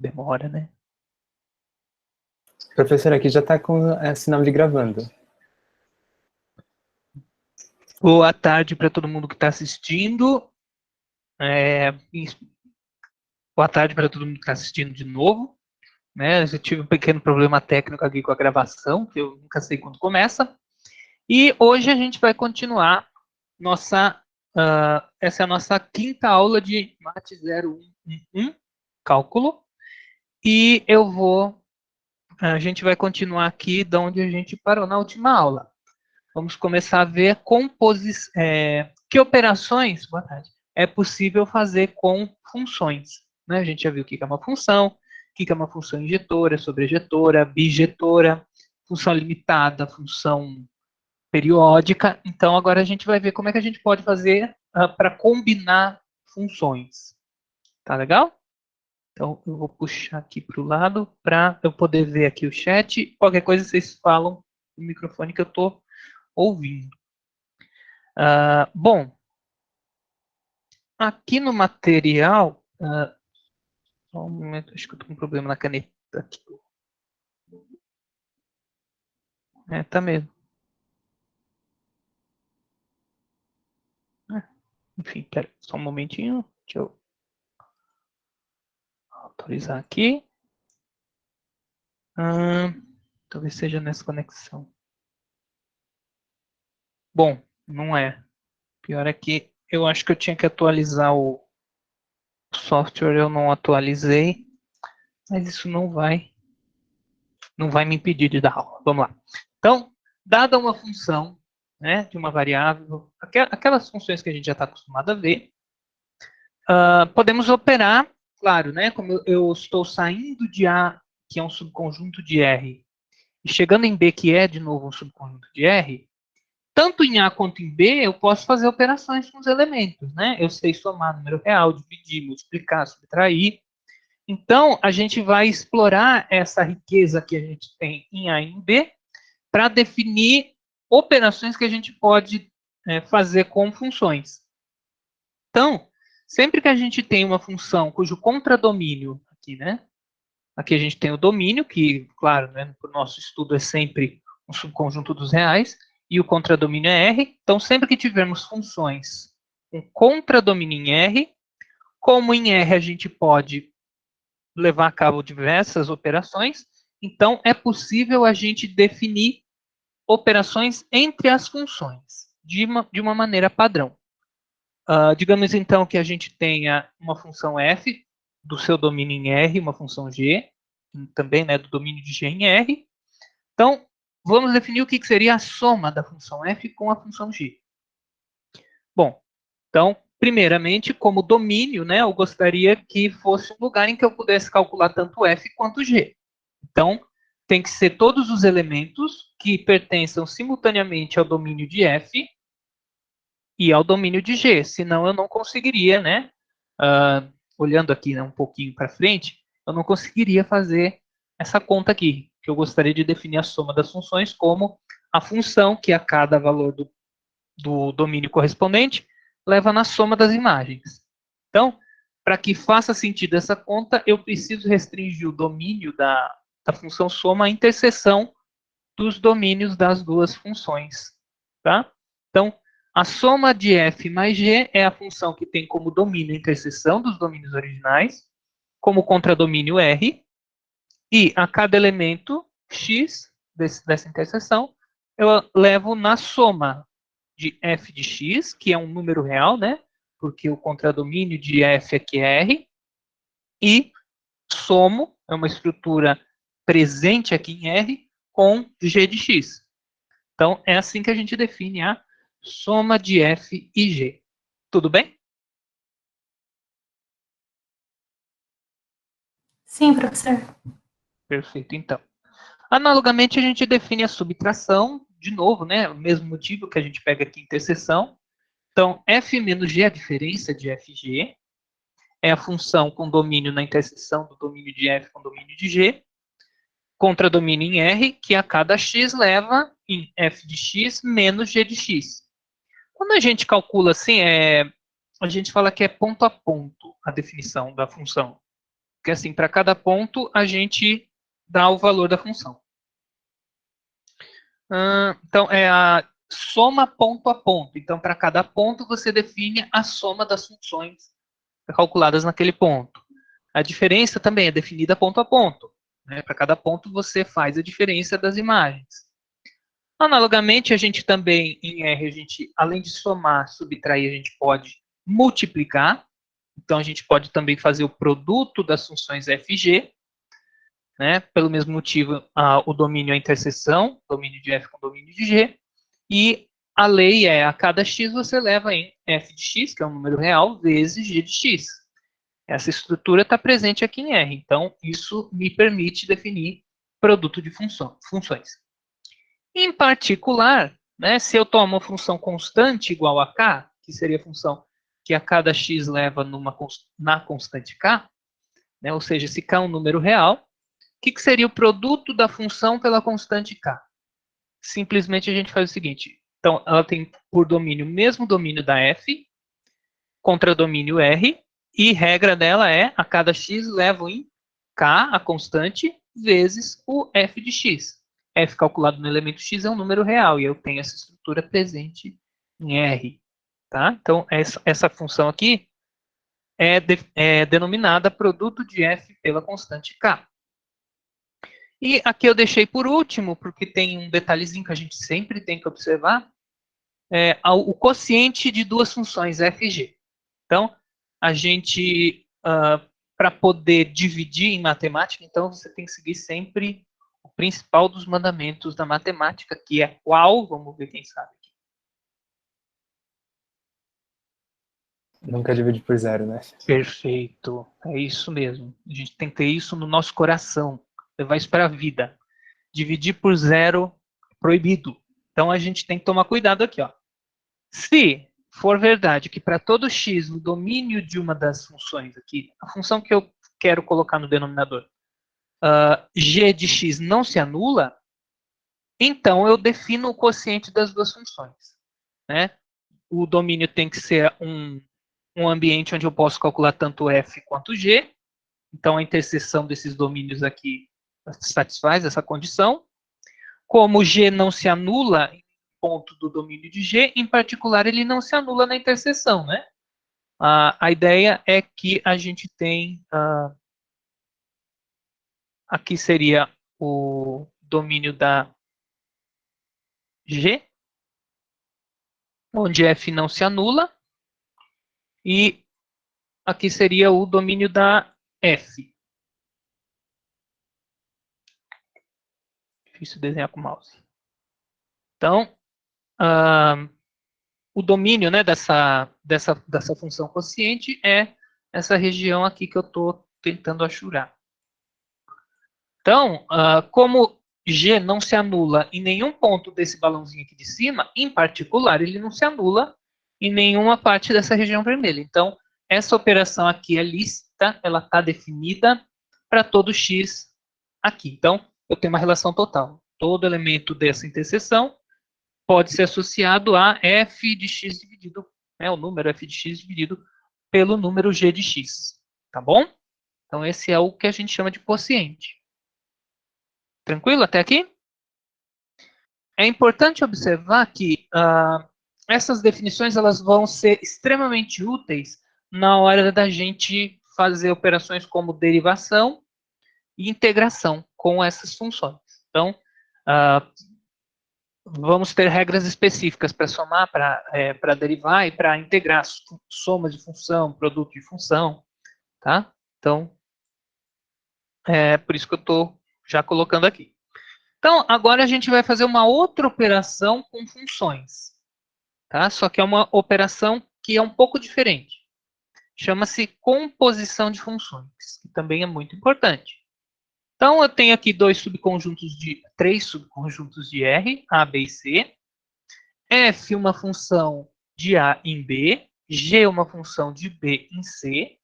Demora, né? Professor, aqui já está com sinal de gravando. Boa tarde para todo mundo que está assistindo. Boa tarde para todo mundo que está assistindo de novo. Né? Eu tive um pequeno problema técnico aqui com a gravação, que eu nunca sei quando começa. E hoje a gente vai continuar essa é a nossa quinta aula de Mate 0111, cálculo. E a gente vai continuar aqui de onde a gente parou na última aula. Vamos começar a ver que operações, boa tarde, é possível fazer com funções. Né? A gente já viu o que é uma função, o que é uma função injetora, sobrejetora, bijetora, função limitada, função periódica. Então, agora a gente vai ver como é que a gente pode fazer para combinar funções. Tá legal? Então, eu vou puxar aqui para o lado para eu poder ver aqui o chat. Qualquer coisa vocês falam no microfone que eu estou ouvindo. Bom, aqui no material, só um momento, acho que eu estou com um problema na caneta aqui. Tá mesmo. Enfim, pera, só um momentinho, deixa eu autorizar aqui. Talvez seja nessa conexão. Bom, não é. Pior é que eu acho que eu tinha que atualizar o software, eu não atualizei, mas isso não vai me impedir de dar aula. Vamos lá. Então, dada uma função, né, de uma variável, aquelas funções que a gente já está acostumado a ver, podemos operar, claro, né, como eu estou saindo de A, que é um subconjunto de R, e chegando em B, que é de novo um subconjunto de R, tanto em A quanto em B, eu posso fazer operações com os elementos, né? Eu sei somar número real, dividir, multiplicar, subtrair. Então, a gente vai explorar essa riqueza que a gente tem em A e em B para definir operações que a gente pode fazer com funções. Então, sempre que a gente tem uma função cujo contradomínio aqui, né? Aqui a gente tem o domínio, que, claro, né, para o nosso estudo é sempre um subconjunto dos reais, e o contradomínio é R. Então, sempre que tivermos funções com contradomínio em R, como em R a gente pode levar a cabo diversas operações, então é possível a gente definir operações entre as funções, de uma maneira padrão. Digamos então que a gente tenha uma função f do seu domínio em R, uma função g, também, né, do domínio de g em R. Então, vamos definir o que seria a soma da função f com a função g. Bom, então, primeiramente, como domínio, né, eu gostaria que fosse um lugar em que eu pudesse calcular tanto f quanto g. Então, tem que ser todos os elementos que pertençam simultaneamente ao domínio de f e ao domínio de g, senão eu não conseguiria, né, olhando aqui, né, um pouquinho para frente, eu não conseguiria fazer essa conta aqui, que eu gostaria de definir a soma das funções como a função que a cada valor do domínio correspondente leva na soma das imagens. Então, para que faça sentido essa conta, eu preciso restringir o domínio da função soma à interseção dos domínios das duas funções. Tá? Então, a soma de f mais g é a função que tem como domínio a interseção dos domínios originais, como contradomínio R, e a cada elemento x dessa interseção, eu levo na soma de f de x, que é um número real, né? Porque o contradomínio de f aqui é R, e somo, é uma estrutura presente aqui em R, com g de x. Então, é assim que a gente define a soma de f e g. Tudo bem? Sim, professor. Perfeito, então. Analogamente, a gente define a subtração, de novo, né? O mesmo motivo que a gente pega aqui interseção. Então, f menos g é a diferença de fg. É a função com domínio na interseção do domínio de f com o domínio de g. Contra domínio em R, que a cada x leva em f de x menos g de x. Quando a gente calcula assim, a gente fala que é ponto a ponto a definição da função. Porque assim, para cada ponto, a gente dá o valor da função. Então, é a soma ponto a ponto. Então, para cada ponto, você define a soma das funções calculadas naquele ponto. A diferença também é definida ponto a ponto. Né? Para cada ponto, você faz a diferença das imagens. Analogamente, a gente também, em R, a gente, além de somar, subtrair, a gente pode multiplicar. Então, a gente pode também fazer o produto das funções f e g. Né? Pelo mesmo motivo, o domínio é a interseção, domínio de f com domínio de g. E a lei é, a cada x você leva em f de x, que é um número real, vezes g de x. Essa estrutura está presente aqui em R. Então, isso me permite definir produto de funções. Em particular, né, se eu tomo uma função constante igual a k, que seria a função que a cada x leva na constante k, né, ou seja, se k é um número real, o que seria o produto da função pela constante k? Simplesmente a gente faz o seguinte, então ela tem por domínio o mesmo domínio da f, contra domínio r, e regra dela é, a cada x levo em k, a constante, vezes o f de x. F calculado no elemento x é um número real, e eu tenho essa estrutura presente em R. Tá? Então, essa função aqui é denominada produto de f pela constante k. E aqui eu deixei por último, porque tem um detalhezinho que a gente sempre tem que observar, o quociente de duas funções f e g. Então, a gente, para poder dividir em matemática, então você tem que seguir sempre o principal dos mandamentos da matemática, que é qual? Vamos ver quem sabe. Nunca divide por zero, né? Perfeito, é isso mesmo. A gente tem que ter isso no nosso coração, levar isso para a vida. Dividir por zero, proibido. Então a gente tem que tomar cuidado aqui, ó. Se for verdade que para todo x no domínio de uma das funções aqui, a função que eu quero colocar no denominador, g de x não se anula, então eu defino o quociente das duas funções. Né? O domínio tem que ser um ambiente onde eu posso calcular tanto f quanto g, então a interseção desses domínios aqui satisfaz essa condição. Como g não se anula em ponto do domínio de g, em particular ele não se anula na interseção, né? A ideia é que a gente tem, aqui seria o domínio da G, onde F não se anula, e aqui seria o domínio da F. Difícil desenhar com o mouse. Então, o domínio, né, dessa função quociente é essa região aqui que eu estou tentando achurar. Então, como G não se anula em nenhum ponto desse balãozinho aqui de cima, em particular, ele não se anula em nenhuma parte dessa região vermelha. Então, essa operação aqui é lícita, ela está definida para todo x aqui. Então, eu tenho uma relação total. Todo elemento dessa interseção pode ser associado a f de x dividido, né, o número f de x dividido pelo número g de x. Tá bom? Então, esse é o que a gente chama de quociente. Tranquilo até aqui? É importante observar que essas definições elas vão ser extremamente úteis na hora da gente fazer operações como derivação e integração com essas funções. Então, vamos ter regras específicas para somar, para derivar e para integrar somas de função, produto de função, tá? Então, é por isso que eu estou já colocando aqui. Então, agora a gente vai fazer uma outra operação com funções. Tá? Só que é uma operação que é um pouco diferente. Chama-se composição de funções, que também é muito importante. Então, eu tenho aqui três subconjuntos de R, A, B e C. F, uma função de A em B. G, uma função de B em C.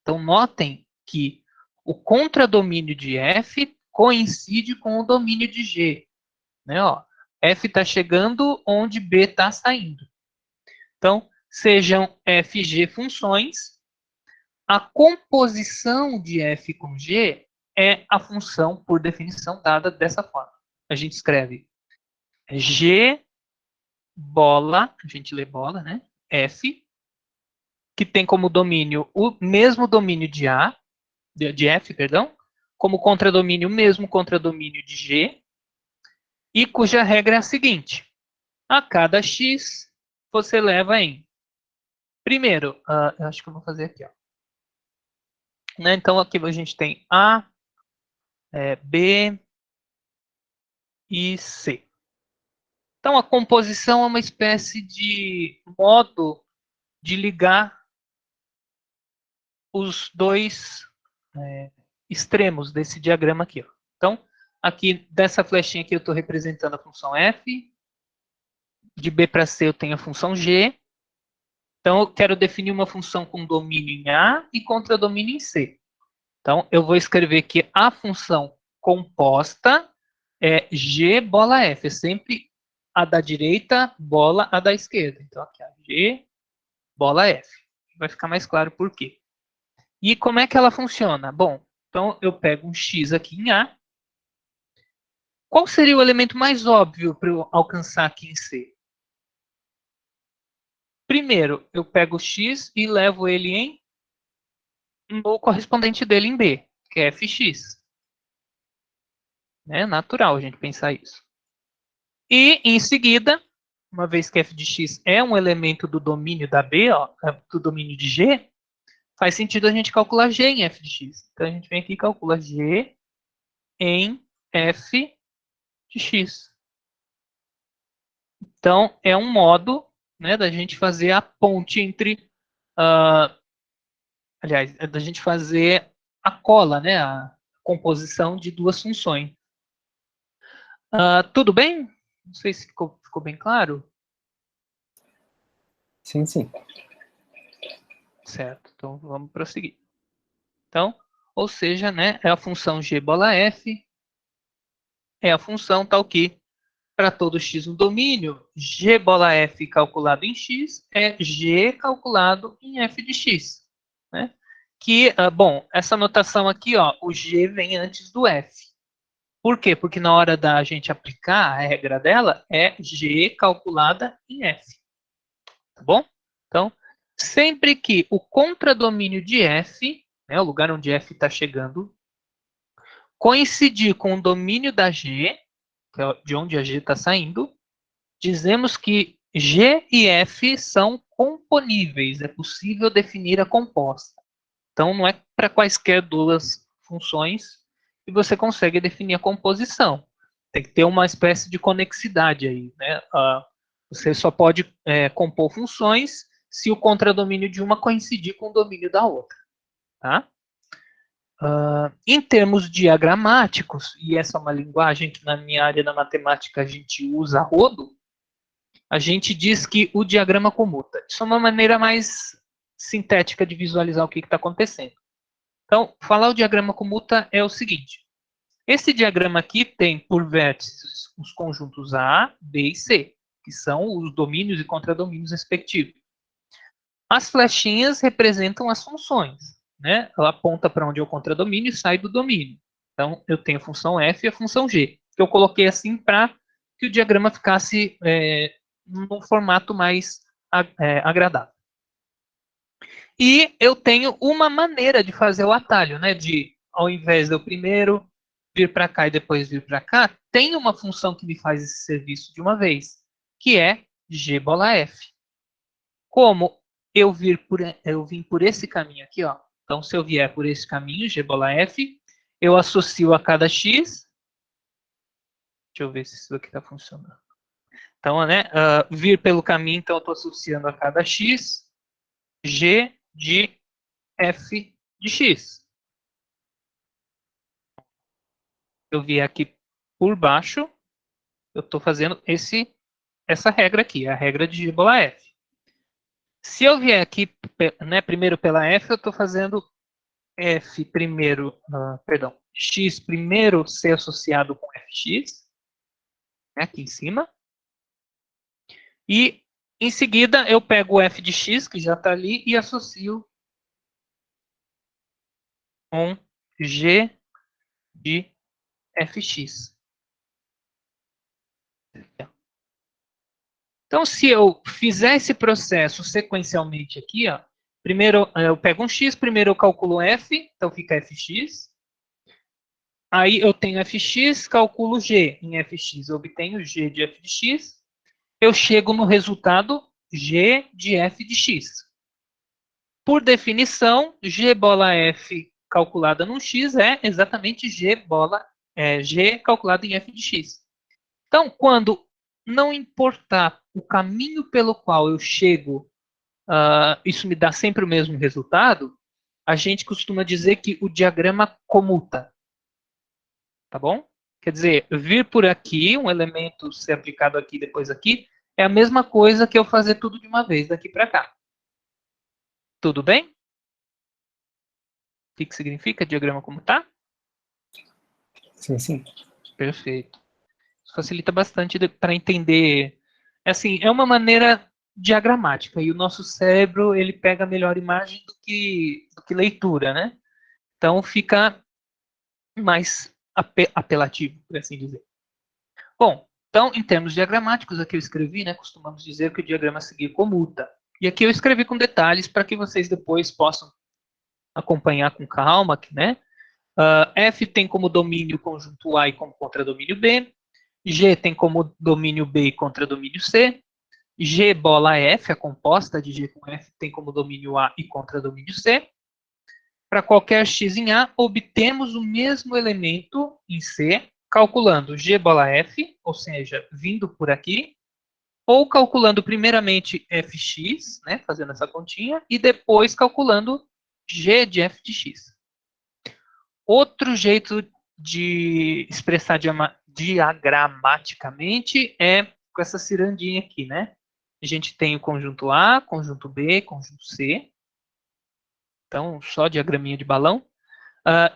Então, notem que o contradomínio de F coincide com o domínio de G. Né? Ó, F está chegando onde B está saindo. Então, sejam f e g funções, a composição de f com g é a função, por definição, dada dessa forma. A gente escreve g bola, a gente lê bola, né? F, que tem como domínio o mesmo domínio de A, de F, perdão, como contradomínio o mesmo contradomínio de G, e cuja regra é a seguinte: a cada x, você leva em... Primeiro, eu acho que eu vou fazer aqui, ó. Né? Então, aqui a gente tem A, B e C. Então, a composição é uma espécie de modo de ligar os dois extremos desse diagrama aqui. Ó. Então, aqui, dessa flechinha aqui, eu estou representando a função f. De B para C, eu tenho a função g. Então, eu quero definir uma função com domínio em A e contradomínio em C. Então, eu vou escrever que a função composta é G bola F. É sempre a da direita, bola a da esquerda. Então, aqui, ó, G bola F. Vai ficar mais claro por quê. E como é que ela funciona? Bom, então eu pego um X aqui em A. Qual seria o elemento mais óbvio para eu alcançar aqui em C? Primeiro, eu pego o X e levo ele no correspondente dele em B, que é Fx. É natural a gente pensar isso. E, em seguida, uma vez que f de x é um elemento do domínio da B, ó, do domínio de G, faz sentido a gente calcular G em f de x. Então, a gente vem aqui e calcula G em f de x. Então, é um modo, né, da gente fazer a ponte entre... aliás, da gente fazer a cola, né, a composição de duas funções. Tudo bem? Não sei se ficou bem claro. Sim, sim. Certo, então vamos prosseguir. Então, ou seja, né, é a função g bola f, é a função tal que, para todo x no domínio, g bola f calculado em x é g calculado em f de x. Né? Que, bom, essa notação aqui, ó, o g vem antes do f. Por quê? Porque na hora da gente aplicar a regra dela, é g calculada em f. Tá bom? Então, sempre que o contradomínio de f, né, o lugar onde f está chegando, coincidir com o domínio da g, que é de onde a g está saindo, dizemos que g e f são componíveis, é possível definir a composta. Então, não é para quaisquer duas funções que você consegue definir a composição. Tem que ter uma espécie de conexidade aí. Né? Você só pode compor funções se o contradomínio de uma coincidir com o domínio da outra. Tá? Em termos diagramáticos, e essa é uma linguagem que na minha área da matemática a gente usa a rodo, a gente diz que o diagrama comuta. Isso é uma maneira mais sintética de visualizar o que está acontecendo. Então, falar o diagrama comuta é o seguinte. Esse diagrama aqui tem por vértices os conjuntos A, B e C, que são os domínios e contradomínios respectivos. As flechinhas representam as funções. Né? Ela aponta para onde é o contradomínio e sai do domínio. Então, eu tenho a função f e a função g, que eu coloquei assim para que o diagrama ficasse num formato mais agradável. E eu tenho uma maneira de fazer o atalho, né? De, ao invés de eu primeiro vir para cá e depois vir para cá, tem uma função que me faz esse serviço de uma vez, que é g bola f. Como eu vim por esse caminho aqui, ó. Então, se eu vier por esse caminho, g bola f, eu associo a cada x. Deixa eu ver se isso aqui está funcionando. Então, né, vir pelo caminho, então eu estou associando a cada x, g de f de x. Eu vier aqui por baixo, eu estou fazendo essa regra aqui, a regra de g bola f. Se eu vier aqui, né, primeiro pela f, eu estou fazendo f primeiro, perdão, x primeiro ser associado com fx, né, aqui em cima. E, em seguida, eu pego o f de x, que já está ali, e associo com G de fx. Então, se eu fizer esse processo sequencialmente aqui, ó, primeiro eu pego um x, primeiro eu calculo f, então fica fx. Aí eu tenho fx, calculo g em fx, eu obtenho g de f de x. Eu chego no resultado g de f de x. Por definição, g bola f calculada num x é exatamente g calculado em f de x. Então, quando não importar o caminho pelo qual eu chego, isso me dá sempre o mesmo resultado, a gente costuma dizer que o diagrama comuta. Tá bom? Quer dizer, vir por aqui, um elemento ser aplicado aqui, depois aqui, é a mesma coisa que eu fazer tudo de uma vez, daqui para cá. Tudo bem? O que significa diagrama comutar? Sim, sim. Perfeito. Isso facilita bastante para entender. Assim, é uma maneira diagramática e o nosso cérebro ele pega a melhor imagem do que leitura, né? Então fica mais apelativo, por assim dizer. Bom, então em termos diagramáticos aqui eu escrevi, né? Costumamos dizer que o diagrama a seguir comuta. E aqui eu escrevi com detalhes para que vocês depois possam acompanhar com calma, né? F tem como domínio conjunto A e como contradomínio B. G tem como domínio B e contradomínio C. G bola F, a composta de G com F, tem como domínio A e contradomínio C. Para qualquer x em A, obtemos o mesmo elemento em C, calculando G bola F, ou seja, vindo por aqui, ou calculando primeiramente fx, né, fazendo essa continha, e depois calculando G de f de x. Outro jeito de expressar diagramaticamente é com essa cirandinha aqui, né? A gente tem o conjunto A, conjunto B, conjunto C. Então, só diagraminha de balão.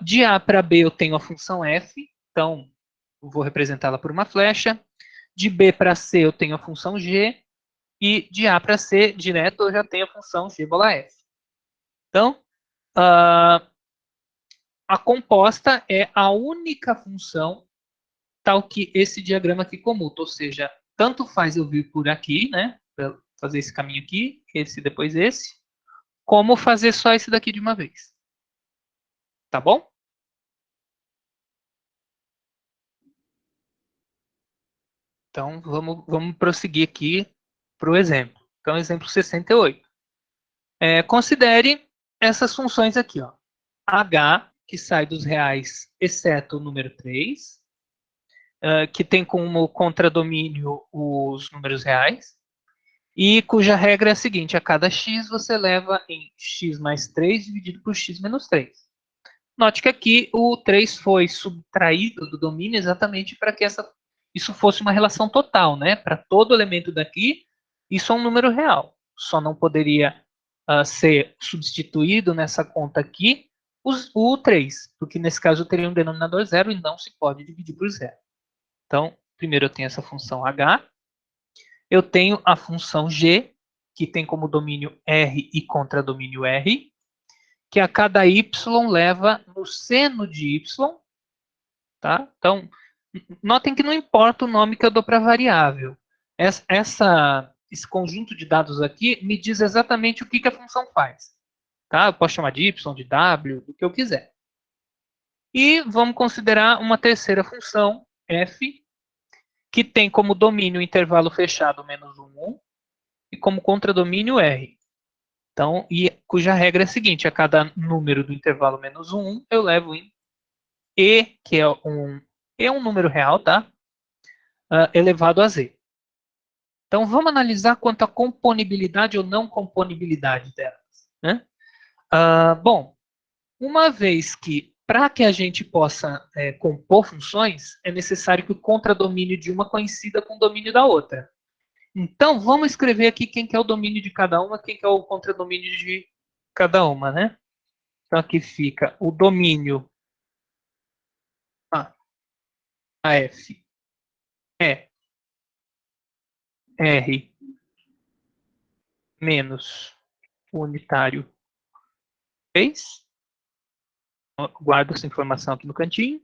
De A para B eu tenho a função f, então vou representá-la por uma flecha. De B para C eu tenho a função g. E de A para C, direto, eu já tenho a função g bola f. Então, a composta é a única função tal que esse diagrama aqui comuta, ou seja, tanto faz eu vir por aqui, né, fazer esse caminho aqui, esse depois esse, como fazer só esse daqui de uma vez. Tá bom? Então, vamos prosseguir aqui para o exemplo. Então, exemplo 68. Considere essas funções aqui, ó. H, que sai dos reais, exceto o número 3, que tem como contradomínio os números reais, e cuja regra é a seguinte: a cada x você leva em x mais 3 dividido por x menos 3. Note que aqui o 3 foi subtraído do domínio exatamente para que isso fosse uma relação total, né? Para todo elemento daqui, isso é um número real. Só não poderia ser substituído nessa conta aqui o 3, porque nesse caso teria um denominador zero e não se pode dividir por zero. Então, primeiro eu tenho essa função h, eu tenho a função g, que tem como domínio r e contradomínio r, que a cada y leva no seno de y, tá? Então, notem que não importa o nome que eu dou para a variável. Esse conjunto de dados aqui me diz exatamente o que a função faz. Tá? Eu posso chamar de y, de w, do que eu quiser. E vamos considerar uma terceira função, f, que tem como domínio intervalo fechado menos 1, 1, e como contradomínio r. Então, cuja regra é a seguinte: a cada número do intervalo menos 1, 1, eu levo em e, que é um número real, tá? Elevado a z. Então, vamos analisar quanto à componibilidade ou não componibilidade delas. Né? Bom, uma vez que, para que a gente possa compor funções, é necessário que o contradomínio de uma coincida com o domínio da outra. Então, vamos escrever aqui quem que é o domínio de cada uma, quem que é o contradomínio de cada uma, né? Então, aqui fica o domínio AF é R menos o unitário 3. Guardo essa informação aqui no cantinho.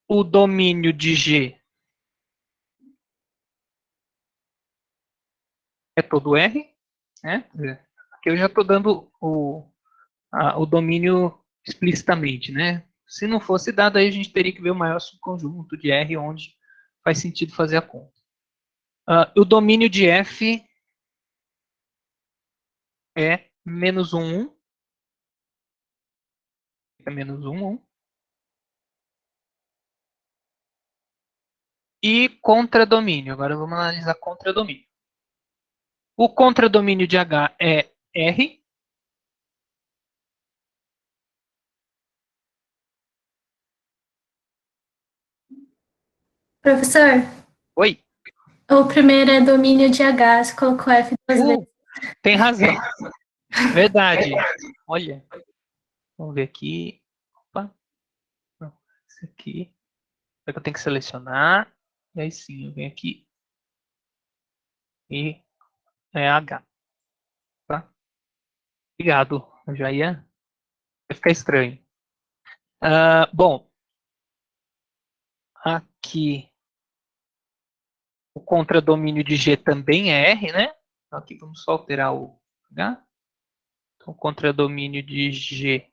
O domínio de G é todo R, né? Aqui eu já estou dando o domínio explicitamente, né? Se não fosse dado, aí a gente teria que ver o maior subconjunto de R, onde faz sentido fazer a conta. O domínio de F é menos 1, 1. É menos 1, 1. E contradomínio. Agora vamos analisar contradomínio. O contradomínio de H é R. Professor, Oi. o primeiro é domínio de H, você colocou F duas vezes. Tem razão. Verdade. Olha. Vamos ver aqui. Opa. Não, esse aqui. É que eu tenho que selecionar. E aí sim, eu venho aqui. E é H. Tá? Obrigado. Eu já ia ficar estranho. Bom. Aqui. O contradomínio de G também é R, né? Então aqui vamos só alterar o H. Então, o contradomínio de G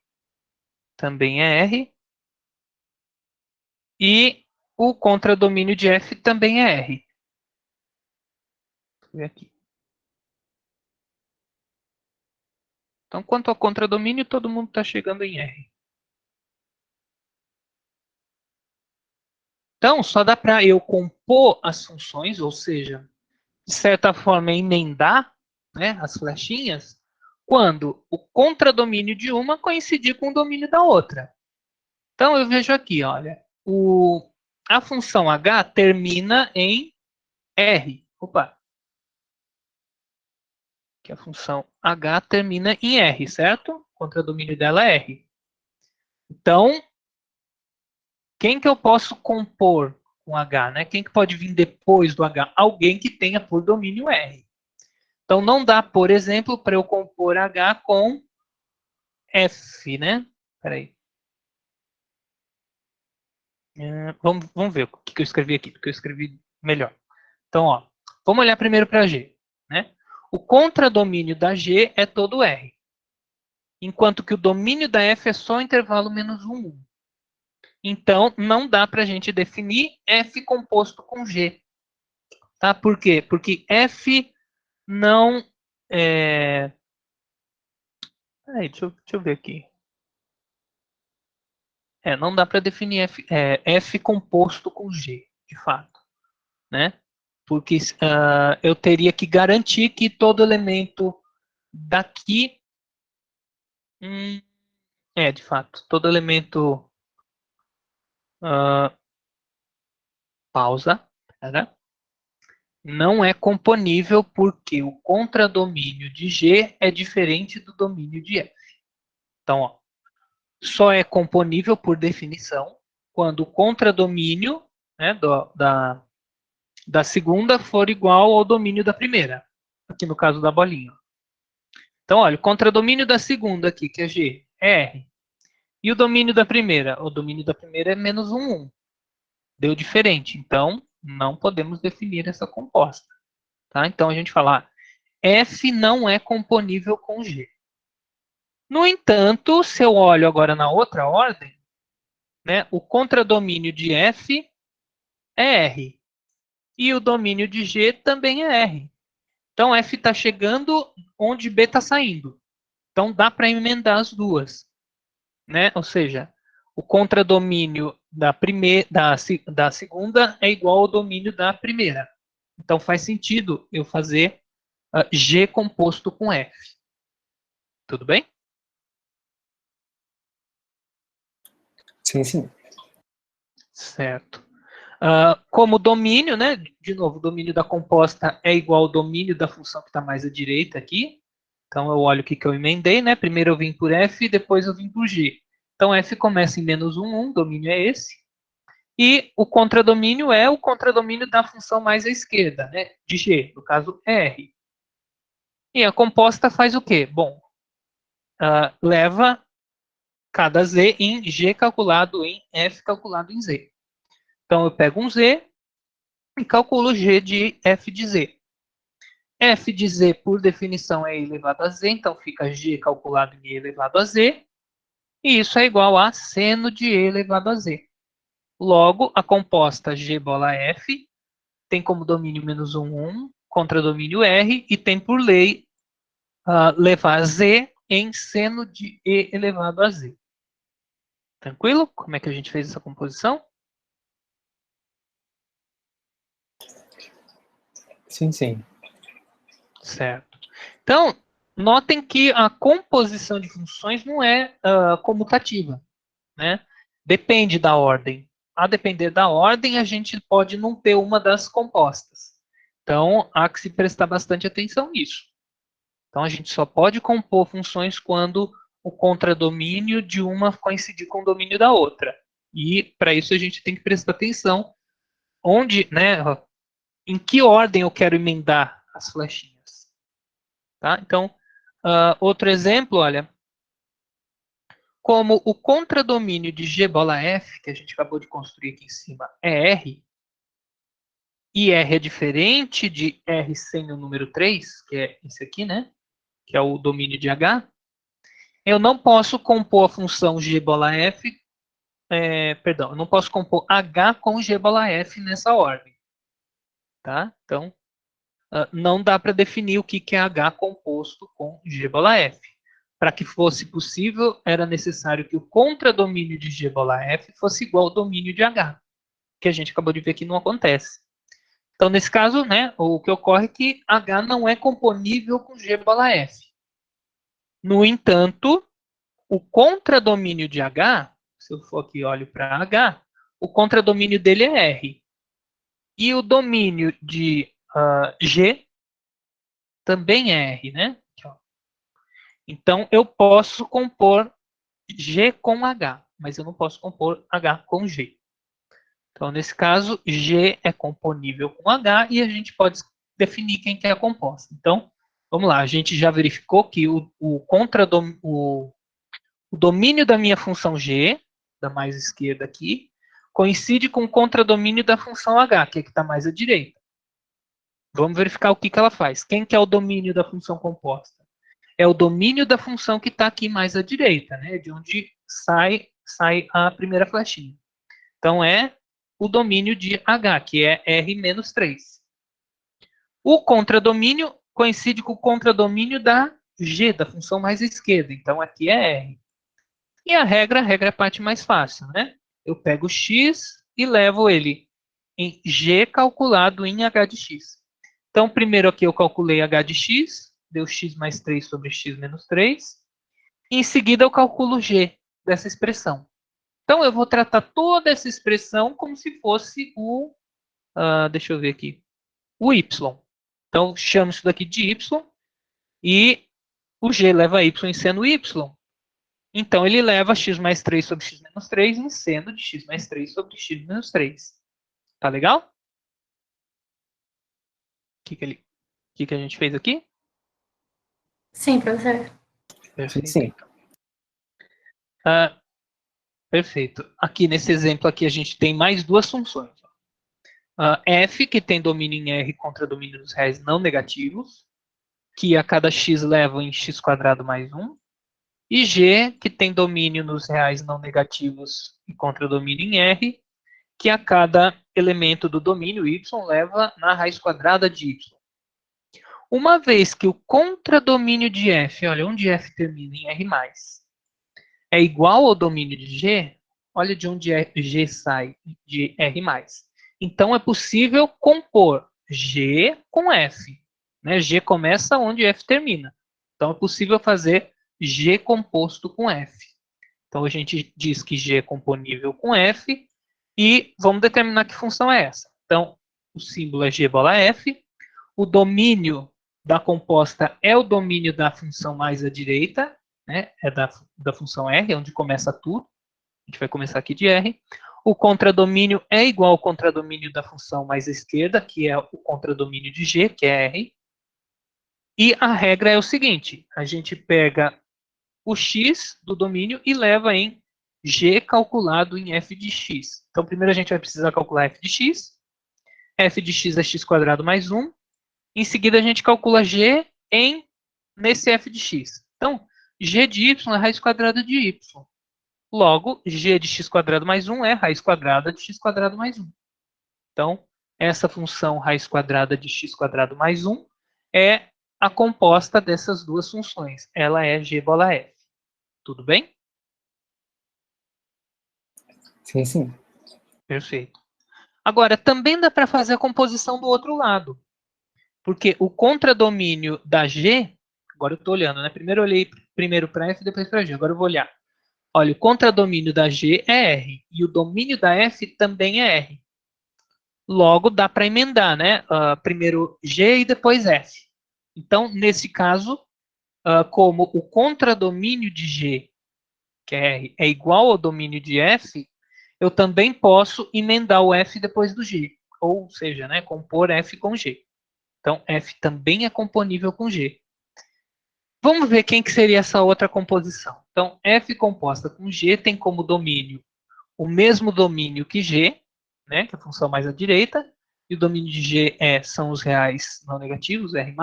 também é R. E o contradomínio de F também é R. Vou ver aqui. Então, quanto ao contradomínio, todo mundo está chegando em R. Então, só dá para eu compor as funções, ou seja, de certa forma, emendar, né, as flechinhas, quando o contradomínio de uma coincidir com o domínio da outra. Então, eu vejo aqui, olha, a função h termina em R. Opa! Que a função h termina em R, certo? O contradomínio dela é R. Então, quem que eu posso compor com H, né? Quem que pode vir depois do H? Alguém que tenha por domínio R. Então, não dá, por exemplo, para eu compor H com F, né? Espera aí. Vamos ver o que eu escrevi aqui, porque eu escrevi melhor. Então, ó, vamos olhar primeiro para G, né? O contradomínio da G é todo R, enquanto que o domínio da F é só o intervalo menos 1, 1. Então, não dá para a gente definir F composto com G. Tá? Por quê? Porque F não... Peraí, deixa eu ver aqui. Não dá para definir F composto com G, de fato. Né? Porque eu teria que garantir que todo elemento daqui... de fato, todo elemento... pausa. Pera. Não é componível porque o contradomínio de G é diferente do domínio de F. Então, ó, só é componível por definição quando o contradomínio, né, da segunda for igual ao domínio da primeira. Aqui no caso da bolinha. Então, olha, o contradomínio da segunda aqui, que é G, é R. E o domínio da primeira? O domínio da primeira é menos 1, 1. Deu diferente. Então, não podemos definir essa composta. Tá? Então, a gente fala, F não é componível com G. No entanto, se eu olho agora na outra ordem, né, o contradomínio de F é R. E o domínio de G também é R. Então, F está chegando onde B está saindo. Então, dá para emendar as duas. Né? Ou seja, o contradomínio da segunda é igual ao domínio da primeira. Então, faz sentido eu fazer G composto com F. Tudo bem? Sim, sim. Certo. Como domínio, né? De novo, o domínio da composta é igual ao domínio da função que está mais à direita aqui. Então, eu olho o que eu emendei, né? Primeiro eu vim por F, depois eu vim por G. Então, F começa em menos 1, 1, domínio é esse. E o contradomínio é o contradomínio da função mais à esquerda, né? De G, no caso R. E a composta faz o quê? Bom, leva cada z em g calculado em f calculado em z. Então, eu pego um z e calculo g de f de z. F de z, por definição, é e elevado a z, então fica g calculado em e elevado a z, e isso é igual a seno de e elevado a z. Logo, a composta g bola f tem como domínio menos 1 contra domínio r, e tem por lei levar z em seno de e elevado a z. Tranquilo? Como é que a gente fez essa composição? Sim, sim. Certo. Então, notem que a composição de funções não é comutativa, né? Depende da ordem. A depender da ordem, a gente pode não ter uma das compostas. Então, há que se prestar bastante atenção nisso. Então, a gente só pode compor funções quando o contradomínio de uma coincidir com o domínio da outra. E, para isso, a gente tem que prestar atenção onde, né, em que ordem eu quero emendar as flechinhas. Tá? Então, outro exemplo, olha, como o contradomínio de G bola F, que a gente acabou de construir aqui em cima, é R, e R é diferente de R sem o número 3, que é esse aqui, né? Que é o domínio de H, eu não posso compor a função G bola F, eu não posso compor H com G bola F nessa ordem. Tá? Então, não dá para definir o que é H composto com G bola F. Para que fosse possível, era necessário que o contradomínio de G bola F fosse igual ao domínio de H, que a gente acabou de ver que não acontece. Então, nesse caso, né, o que ocorre é que H não é componível com G bola F. No entanto, o contradomínio de H, se eu for aqui e olho para H, o contradomínio dele é R. E o domínio de G também é R, né? Aqui, ó. Então, eu posso compor G com H, mas eu não posso compor H com G. Então, nesse caso, G é componível com H e a gente pode definir quem que é a composta. Então, vamos lá, a gente já verificou que o domínio da minha função G, da mais esquerda aqui, coincide com o contradomínio da função H, que é que está mais à direita. Vamos verificar o que ela faz. Quem que é o domínio da função composta? É o domínio da função que está aqui mais à direita, né? De onde sai a primeira flechinha. Então, é o domínio de H, que é R menos 3. O contradomínio coincide com o contradomínio da G, da função mais à esquerda. Então, aqui é R. E a regra é a parte mais fácil, né? Eu pego x e levo ele em G calculado em H de x. Então, primeiro aqui eu calculei H de x, deu x mais 3 sobre x menos 3. E em seguida eu calculo G dessa expressão. Então, eu vou tratar toda essa expressão como se fosse o... deixa eu ver aqui. O y. Então, chamo isso daqui de y. E o G leva y em seno y. Então, ele leva x mais 3 sobre x menos 3 em seno de x mais 3 sobre x menos 3. Tá legal? O que a gente fez aqui? Sim, professor. Perfeito. Sim. Perfeito. Aqui nesse exemplo aqui a gente tem mais duas funções. F, que tem domínio em R contra domínio dos reais não negativos, que a cada x leva em x² mais 1. E G, que tem domínio nos reais não negativos e contra domínio em R, que a cada elemento do domínio y leva na raiz quadrada de y. Uma vez que o contradomínio de f, olha, onde f termina em R+, é igual ao domínio de G, olha de onde G sai, de R+. Então, é possível compor G com F. Né? G começa onde F termina. Então, é possível fazer G composto com F. Então, a gente diz que G é componível com F e vamos determinar que função é essa. Então, o símbolo é G bola F. O domínio da composta é o domínio da função mais à direita, né? É da função R, onde começa tudo. A gente vai começar aqui de R. O contradomínio é igual ao contradomínio da função mais à esquerda, que é o contradomínio de G, que é R. E a regra é o seguinte, a gente pega o x do domínio e leva em g calculado em f de x. Então, primeiro a gente vai precisar calcular f de x. F de x é x² mais 1. Em seguida, a gente calcula g nesse f de x. Então, g de y é raiz quadrada de y. Logo, g de x² mais 1 é raiz quadrada de x² mais 1. Então, essa função raiz quadrada de x² mais 1 é a composta dessas duas funções. Ela é g bola f. Tudo bem? Sim, sim. Perfeito. Agora, também dá para fazer a composição do outro lado. Porque o contradomínio da g, agora eu estou olhando, né? Primeiro eu olhei para f, depois para g. Agora eu vou olhar. Olha, o contradomínio da g é R. E o domínio da f também é R. Logo, dá para emendar, né? Primeiro G e depois F. Então, nesse caso, como o contradomínio de G, que é R, é igual ao domínio de F, eu também posso emendar o F depois do G. Ou seja, né, compor F com G. Então, F também é componível com G. Vamos ver quem que seria essa outra composição. Então, F composta com G tem como domínio o mesmo domínio que G, né, que é a função mais à direita, e o domínio de G são os reais não negativos, R+.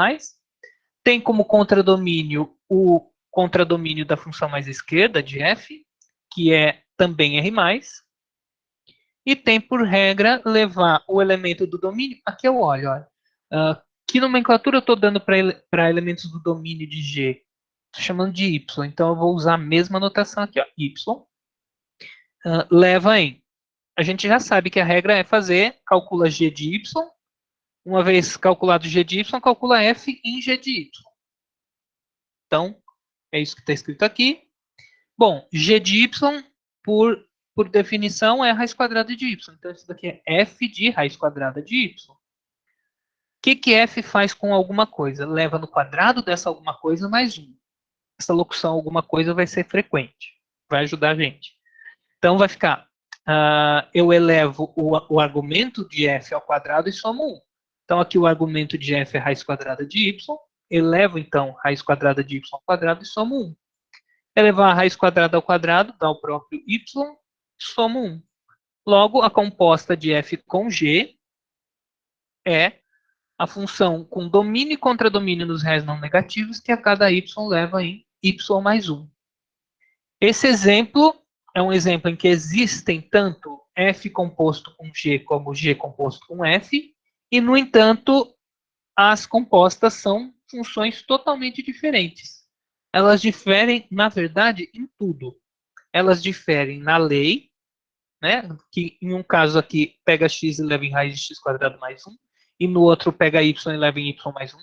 Tem como contradomínio o contradomínio da função mais à esquerda, de F, que é também R+. E tem por regra levar o elemento do domínio, aqui eu olho, olha, que nomenclatura eu estou dando para elementos do domínio de G? Estou chamando de Y, então eu vou usar a mesma notação aqui, ó, Y, leva em. A gente já sabe que a regra é calcula g de y, uma vez calculado g de y, calcula f em g de y. Então, é isso que está escrito aqui. Bom, g de y, por definição, é a raiz quadrada de y. Então, isso daqui é f de raiz quadrada de y. O que f faz com alguma coisa? Leva no quadrado dessa alguma coisa mais 1. Essa locução alguma coisa vai ser frequente. Vai ajudar a gente. Então, vai ficar eu elevo o argumento de f ao quadrado e somo 1. Então, aqui o argumento de f é raiz quadrada de y. Elevo, então, raiz quadrada de y ao quadrado e somo 1. Elevar a raiz quadrada ao quadrado dá o próprio y, somo 1. Logo, a composta de f com g é a função com domínio e contradomínio nos reais não negativos, que a cada y leva em y mais 1. Esse exemplo é um exemplo em que existem tanto f composto com g como g composto com f, e, no entanto, as compostas são funções totalmente diferentes. Elas diferem, na verdade, em tudo. Elas diferem na lei, né, que em um caso aqui pega x e leva em raiz de x² mais 1, e no outro pega y e leva em y mais 1.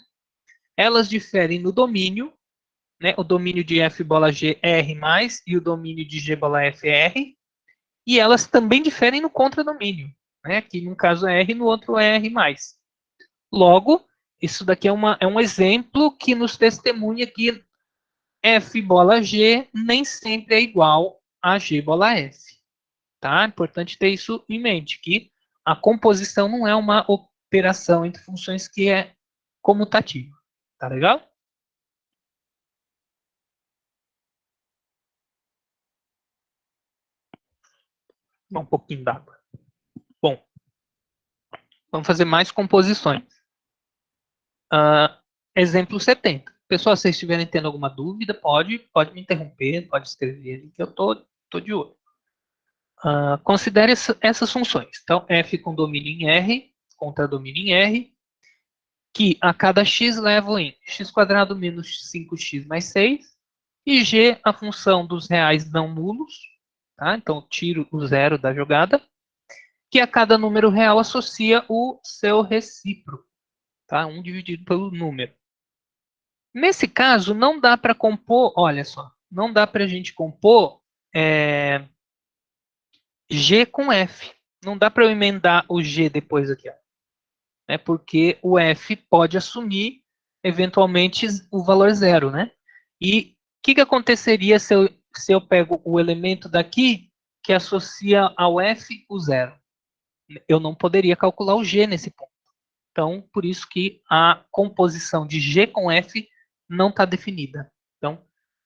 Elas diferem no domínio, né, o domínio de f bola g é R+, e o domínio de g bola f é R, e elas também diferem no contradomínio, né, que num caso é R e no outro é R+. Logo, isso daqui é um exemplo que nos testemunha que f bola g nem sempre é igual a g bola f. Tá? É importante ter isso em mente, que a composição não é uma operação entre funções que é comutativa. Tá legal? Um pouquinho d'água. Bom, vamos fazer mais composições. Exemplo 70. Pessoal, se vocês estiverem tendo alguma dúvida, pode me interromper, pode escrever ali, que eu tô de olho. Considere essas funções. Então, f com domínio em R, contra domínio em R, que a cada x levam em x² menos 5x mais 6, e g, a função dos reais não nulos, tá? Então, tiro o zero da jogada, que a cada número real associa o seu recíproco, tá? 1 dividido pelo número. Nesse caso, não dá para compor, olha só, não dá para a gente compor G com F. Não dá para eu emendar o G depois aqui, ó, né? Porque o F pode assumir, eventualmente, o valor zero, né? E o que aconteceria se eu pego o elemento daqui que associa ao F o zero? Eu não poderia calcular o G nesse ponto. Então, por isso que a composição de G com F não está definida. Então,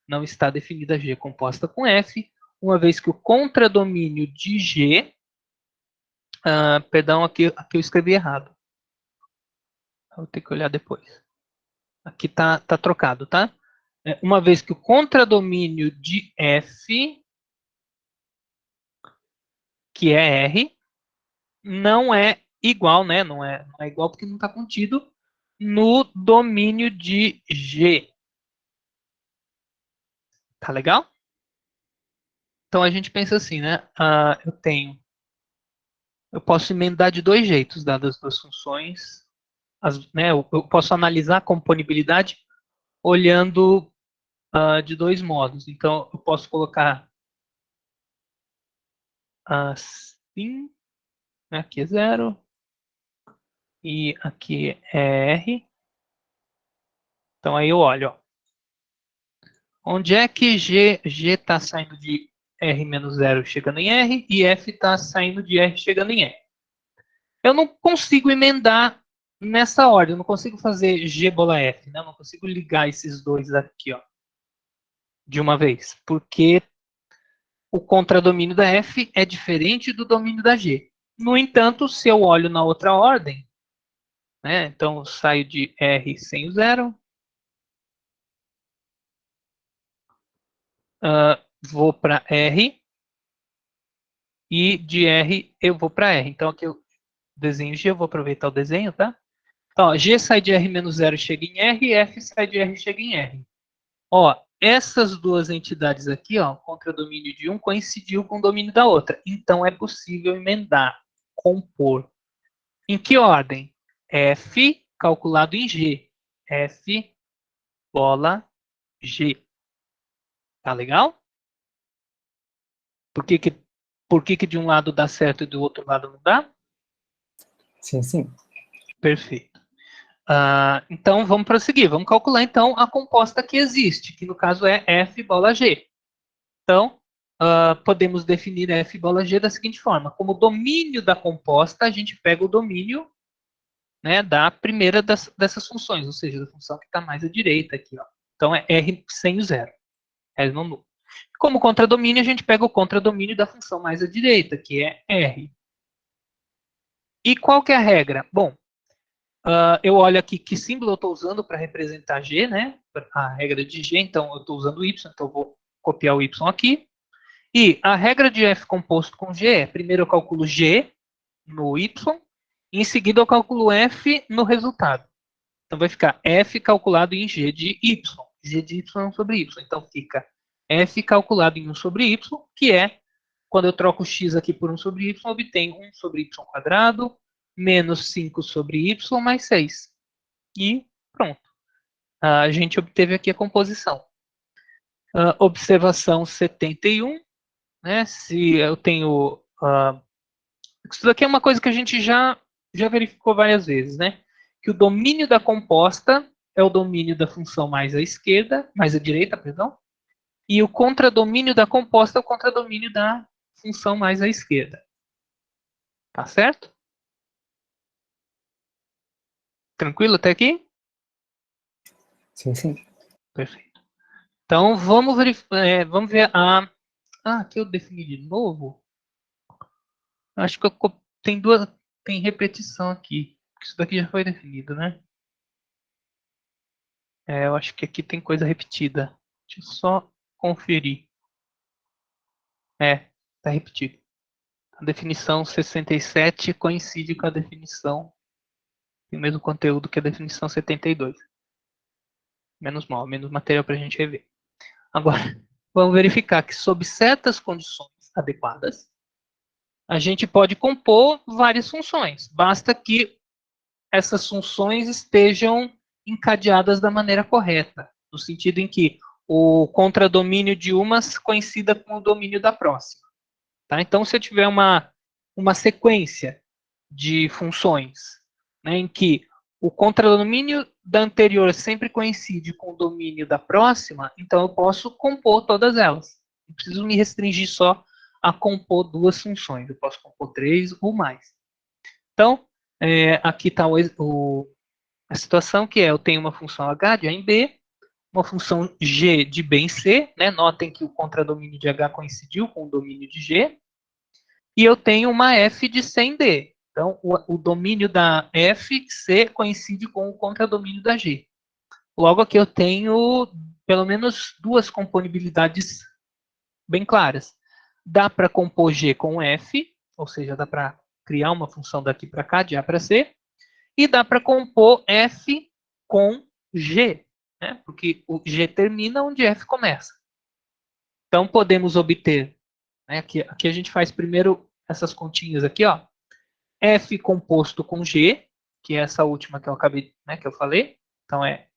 não está definida G composta com F, uma vez que o contradomínio de G... perdão, aqui eu escrevi errado. Vou ter que olhar depois. Aqui tá trocado, tá? Uma vez que o contradomínio de F, que é R, não é igual, né? Não é igual porque não está contido no domínio de G. Tá legal? Então a gente pensa assim, né? Eu posso emendar de dois jeitos, dadas as duas funções. Né, eu posso analisar a componibilidade olhando de dois modos. Então eu posso colocar assim, né, aqui é 0 e aqui é R. Então aí eu olho, ó, onde é que G está saindo de R menos 0 chegando em R e F está saindo de R chegando em R. Eu não consigo emendar nessa ordem, eu não consigo fazer G bola F, né? Eu não consigo ligar esses dois aqui, ó, de uma vez, porque o contradomínio da F é diferente do domínio da G. No entanto, se eu olho na outra ordem, né, então eu saio de R sem o 0, vou para R, e de R eu vou para R. Então aqui eu desenho G, eu vou aproveitar o desenho, tá? Então, ó, G sai de R menos 0 e chega em R, e F sai de R e chega em R. Ó, essas duas entidades aqui, ó, contra o domínio de um, coincidiu com o domínio da outra. Então é possível emendar, compor. Em que ordem? F calculado em G. F bola G. Tá legal? Por que de um lado dá certo e do outro lado não dá? Sim, sim. Perfeito. Então vamos prosseguir. Vamos calcular então a composta que existe, que no caso é F bola G. Então, podemos definir F bola G da seguinte forma. Como domínio da composta, a gente pega o domínio, né, da primeira dessas funções, ou seja, da função que está mais à direita aqui. Ó. Então é R sem o zero. R não nulo. Como contradomínio, a gente pega o contradomínio da função mais à direita, que é R. E qual que é a regra? Bom, eu olho aqui que símbolo eu estou usando para representar G, né? A regra de G, então eu estou usando Y, então eu vou copiar o Y aqui. E a regra de F composto com G é, primeiro eu calculo G no Y, e em seguida eu calculo F no resultado. Então vai ficar F calculado em G de Y. G de Y sobre Y. Então fica F calculado em 1 sobre Y, que é, quando eu troco X aqui por 1 sobre Y, obtenho 1 sobre Y quadrado, menos 5 sobre Y mais 6. E pronto. A gente obteve aqui a composição. Observação 71, né? Se eu tenho... isso daqui é uma coisa que a gente já verificou várias vezes, né? Que o domínio da composta é o domínio da função mais à esquerda, mais à direita, perdão, e o contradomínio da composta é o contradomínio da função mais à esquerda. Tá certo? Tranquilo até aqui? Sim, sim. Perfeito. Então, vamos ver a... aqui eu defini de novo. Acho que tem repetição aqui. Isso daqui já foi definido, né? Eu acho que aqui tem coisa repetida. Deixa eu só conferir. Tá repetido. A definição 67 coincide com a definição, tem o mesmo conteúdo que a definição 72. Menos mal, menos material para a gente rever. Agora, vamos verificar que sob certas condições adequadas, a gente pode compor várias funções. Basta que essas funções estejam encadeadas da maneira correta, no sentido em que o contradomínio de umas coincida com o domínio da próxima. Tá? Então, se eu tiver uma sequência de funções, né, em que o contradomínio da anterior sempre coincide com o domínio da próxima, então eu posso compor todas elas. Não preciso me restringir só a compor duas funções, eu posso compor 3 ou mais. Então, aqui está a situação que é, eu tenho uma função h de A em B, uma função G de B em C, né? Notem que o contradomínio de H coincidiu com o domínio de G. E eu tenho uma F de C em D. Então, o domínio da F, C, coincide com o contradomínio da G. Logo aqui eu tenho pelo menos duas componibilidades bem claras. Dá para compor G com F, ou seja, dá para criar uma função daqui para cá, de A para C, e dá para compor F com G, né? Porque o G termina onde F começa. Então, podemos obter, né? Aqui a gente faz primeiro essas continhas aqui, ó. F composto com G, que é essa última que eu acabei, né, que eu falei. Então, é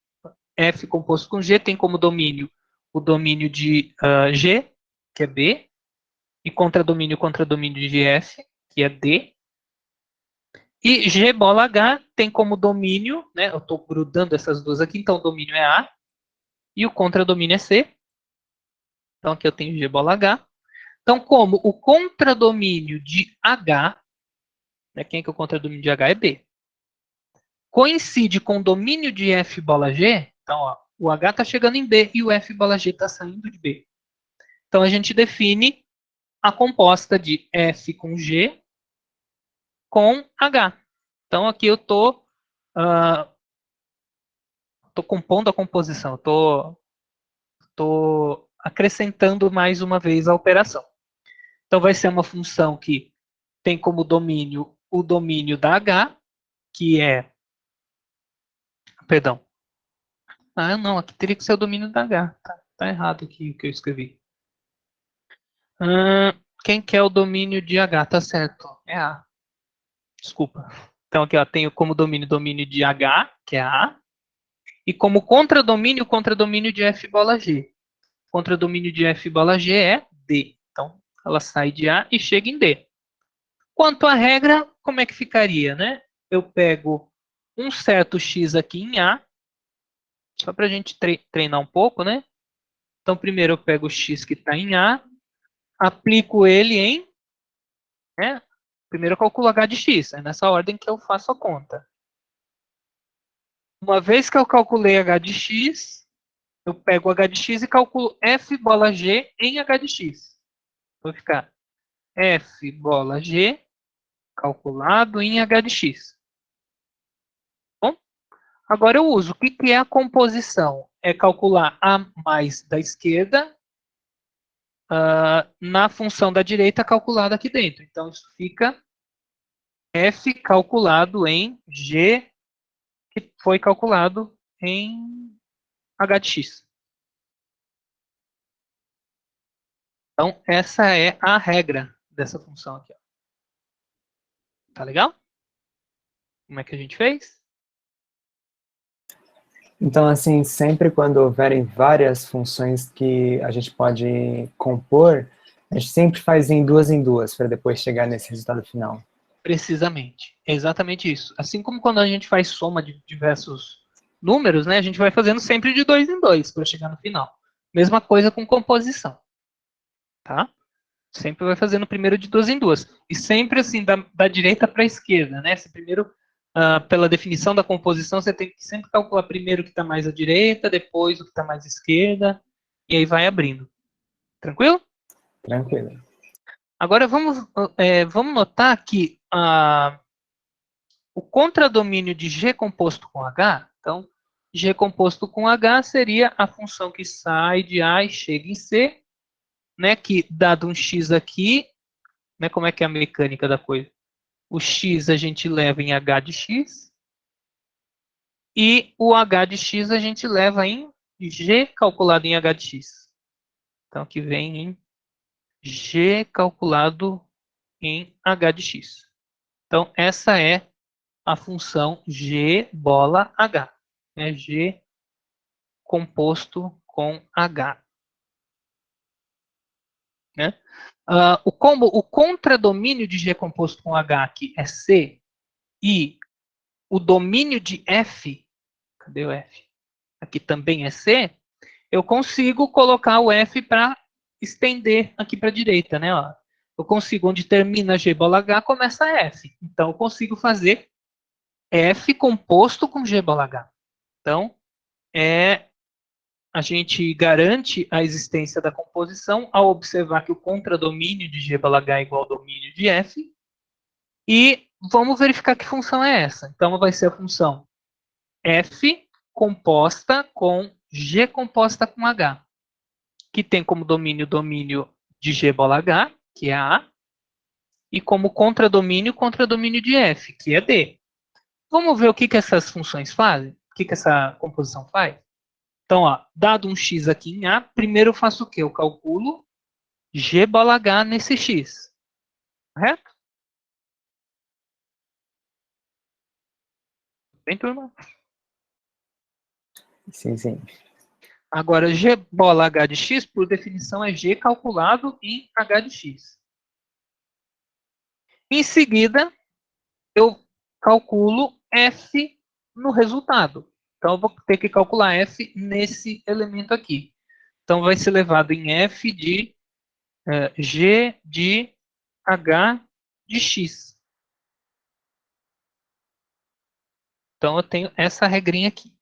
F composto com G tem como domínio o domínio de G, que é B, e contradomínio de F, que é D. E G bola H tem como domínio, né, eu estou grudando essas duas aqui, então o domínio é A, e o contradomínio é C. Então aqui eu tenho G bola H. Então, como o contradomínio de H, né, quem é que é o contradomínio de H? É B. Coincide com o domínio de F bola G, então ó, o H está chegando em B e o F bola G está saindo de B. Então a gente define a composta de F com G com H. Então aqui eu estou compondo a composição, estou acrescentando mais uma vez a operação. Então vai ser uma função que tem como domínio o domínio da H, que é... Perdão. Ah, não, aqui teria que ser o domínio da H. Tá errado aqui o que eu escrevi. Quem quer o domínio de H? Tá certo. É A. Desculpa. Então aqui ó, tenho como domínio de H, que é A, e como contradomínio, o contradomínio de F bola G. Contradomínio de F bola G é D. Então ela sai de A e chega em D. Quanto à regra, como é que ficaria, né? Eu pego um certo X aqui em A, só para a gente treinar um pouco, né? Então primeiro eu pego o X que está em A, aplico ele em... Né? Primeiro eu calculo H de X, é nessa ordem que eu faço a conta. Uma vez que eu calculei H de X, eu pego H de X e calculo F bola G em H de X. Vai ficar F bola G calculado em H de X. Bom, agora eu uso. O que é a composição? É calcular A mais da esquerda na função da direita calculada aqui dentro. Então, isso fica F calculado em G, que foi calculado em H de X. Então, essa é a regra dessa função aqui. Ó. Tá legal? Como é que a gente fez? Então, assim, sempre quando houverem várias funções que a gente pode compor, a gente sempre faz em duas, para depois chegar nesse resultado final. Precisamente. É exatamente isso. Assim como quando a gente faz soma de diversos números, né, a gente vai fazendo sempre de 2 em 2 para chegar no final. Mesma coisa com composição. Tá? Sempre vai fazendo primeiro de 2 em 2. E sempre assim, da direita para a esquerda. Né? Se primeiro, pela definição da composição, você tem que sempre calcular primeiro o que está mais à direita, depois o que está mais à esquerda, e aí vai abrindo. Tranquilo? Tranquilo. Agora vamos notar que o contradomínio de G composto com H, então, G composto com H seria a função que sai de A e chega em C, né, que dado um X aqui, né, como é que é a mecânica da coisa? O X a gente leva em H de X, e o H de X a gente leva em G calculado em H de X. Então, aqui vem em G calculado em H de X. Então, essa é a função G bola H. Né? G composto com H. Né? O contradomínio de G composto com H aqui é C, e o domínio de F, cadê o F? Aqui também é C, eu consigo colocar o F para estender aqui para a direita. Né? Ó, eu consigo, onde termina G bola H, começa F. Então, eu consigo fazer F composto com G bola H. Então, é a gente garante a existência da composição ao observar que o contradomínio de G igual H é igual ao domínio de F. E vamos verificar que função é essa. Então, vai ser a função F composta com G composta com H, que tem como domínio o domínio de G bola H, que é A, e como contradomínio de F, que é D. Vamos ver o que essas funções fazem? O que essa composição faz? Então, ó, dado um x aqui em A, primeiro eu faço o quê? Eu calculo G bola H nesse x. Correto? Bem, turma? Sim, sim. Agora, G bola H de x, por definição, é G calculado em H de x. Em seguida, eu calculo F no resultado. Então, eu vou ter que calcular F nesse elemento aqui. Então, vai ser levado em F de G de H de x. Então, eu tenho essa regrinha aqui.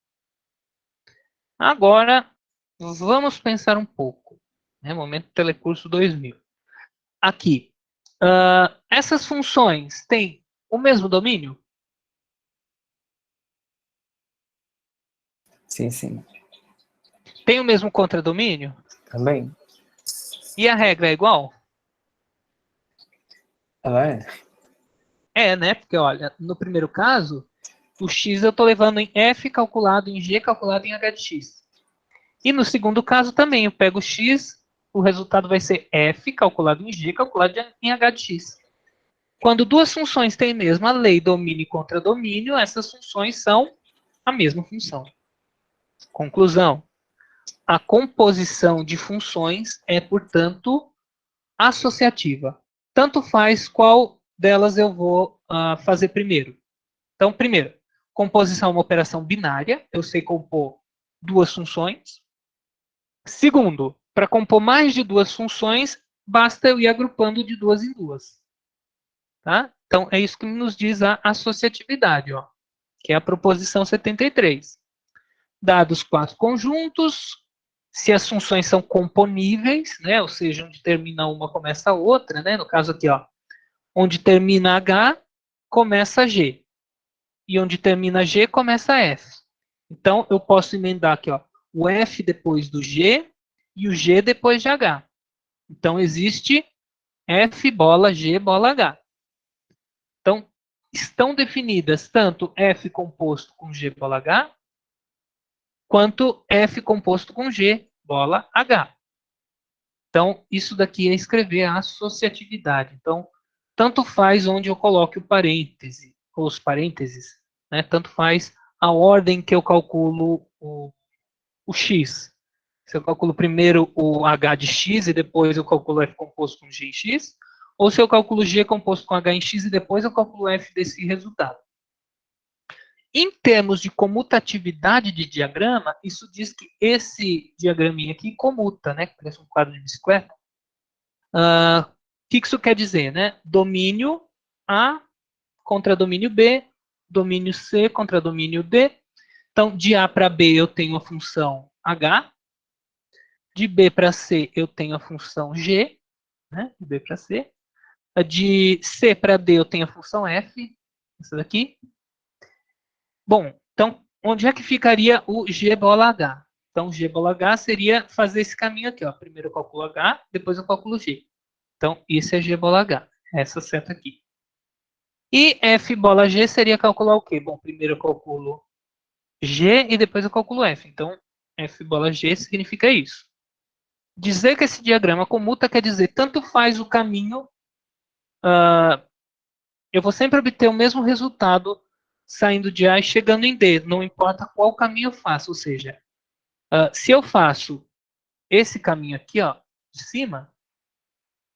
Agora, vamos pensar um pouco. Momento Telecurso 2000. Aqui, essas funções têm o mesmo domínio? Sim, sim. Tem o mesmo contradomínio? Também. E a regra é igual? Ela é? É, né? Porque, olha, no primeiro caso, o x eu estou levando em f calculado em g calculado em h de x. E no segundo caso também, eu pego x, o resultado vai ser f calculado em g calculado em h de x. Quando duas funções têm a mesma lei, domínio e contradomínio, essas funções são a mesma função. Conclusão. A composição de funções é, portanto, associativa. Tanto faz qual delas eu vou fazer primeiro. Então, primeiro, composição é uma operação binária. Eu sei compor duas funções. Segundo, para compor mais de duas funções, basta eu ir agrupando de duas em duas. Tá? Então, é isso que nos diz a associatividade, ó, que é a proposição 73. Dados quatro conjuntos, se as funções são componíveis, né, ou seja, onde termina uma, começa a outra, né, no caso aqui, ó, onde termina H, começa G. E onde termina G, começa F. Então, eu posso emendar aqui, ó, o F depois do G e o G depois de H. Então, existe F bola G bola H. Então, estão definidas tanto F composto com G bola H, quanto F composto com G bola H. Então, isso daqui é escrever a associatividade. Então, tanto faz onde eu coloque o parêntese, ou os parênteses, né? Tanto faz a ordem que eu calculo o x. Se eu calculo primeiro o h de x e depois eu calculo f composto com g em x, ou se eu calculo g composto com h em x e depois eu calculo f desse resultado. Em termos de comutatividade de diagrama, isso diz que esse diagraminha aqui comuta, né? Parece um quadro de bicicleta. O que isso quer dizer, né? Domínio A contra domínio B, domínio C contra domínio D. Então, de A para B eu tenho a função H, de B para C eu tenho a função G, né? De B para C. De C para D eu tenho a função F, essa daqui. Bom, então, onde é que ficaria o G bola H? Então, G bola H seria fazer esse caminho aqui, ó. Primeiro eu calculo H, depois eu calculo G. Então, isso é G bola H, essa seta aqui. E F bola G seria calcular o quê? Bom, primeiro eu calculo G e depois eu calculo F. Então, F bola G significa isso. Dizer que esse diagrama comuta quer dizer tanto faz o caminho, eu vou sempre obter o mesmo resultado saindo de A e chegando em D, não importa qual caminho eu faço. Ou seja, se eu faço esse caminho aqui, ó, de cima,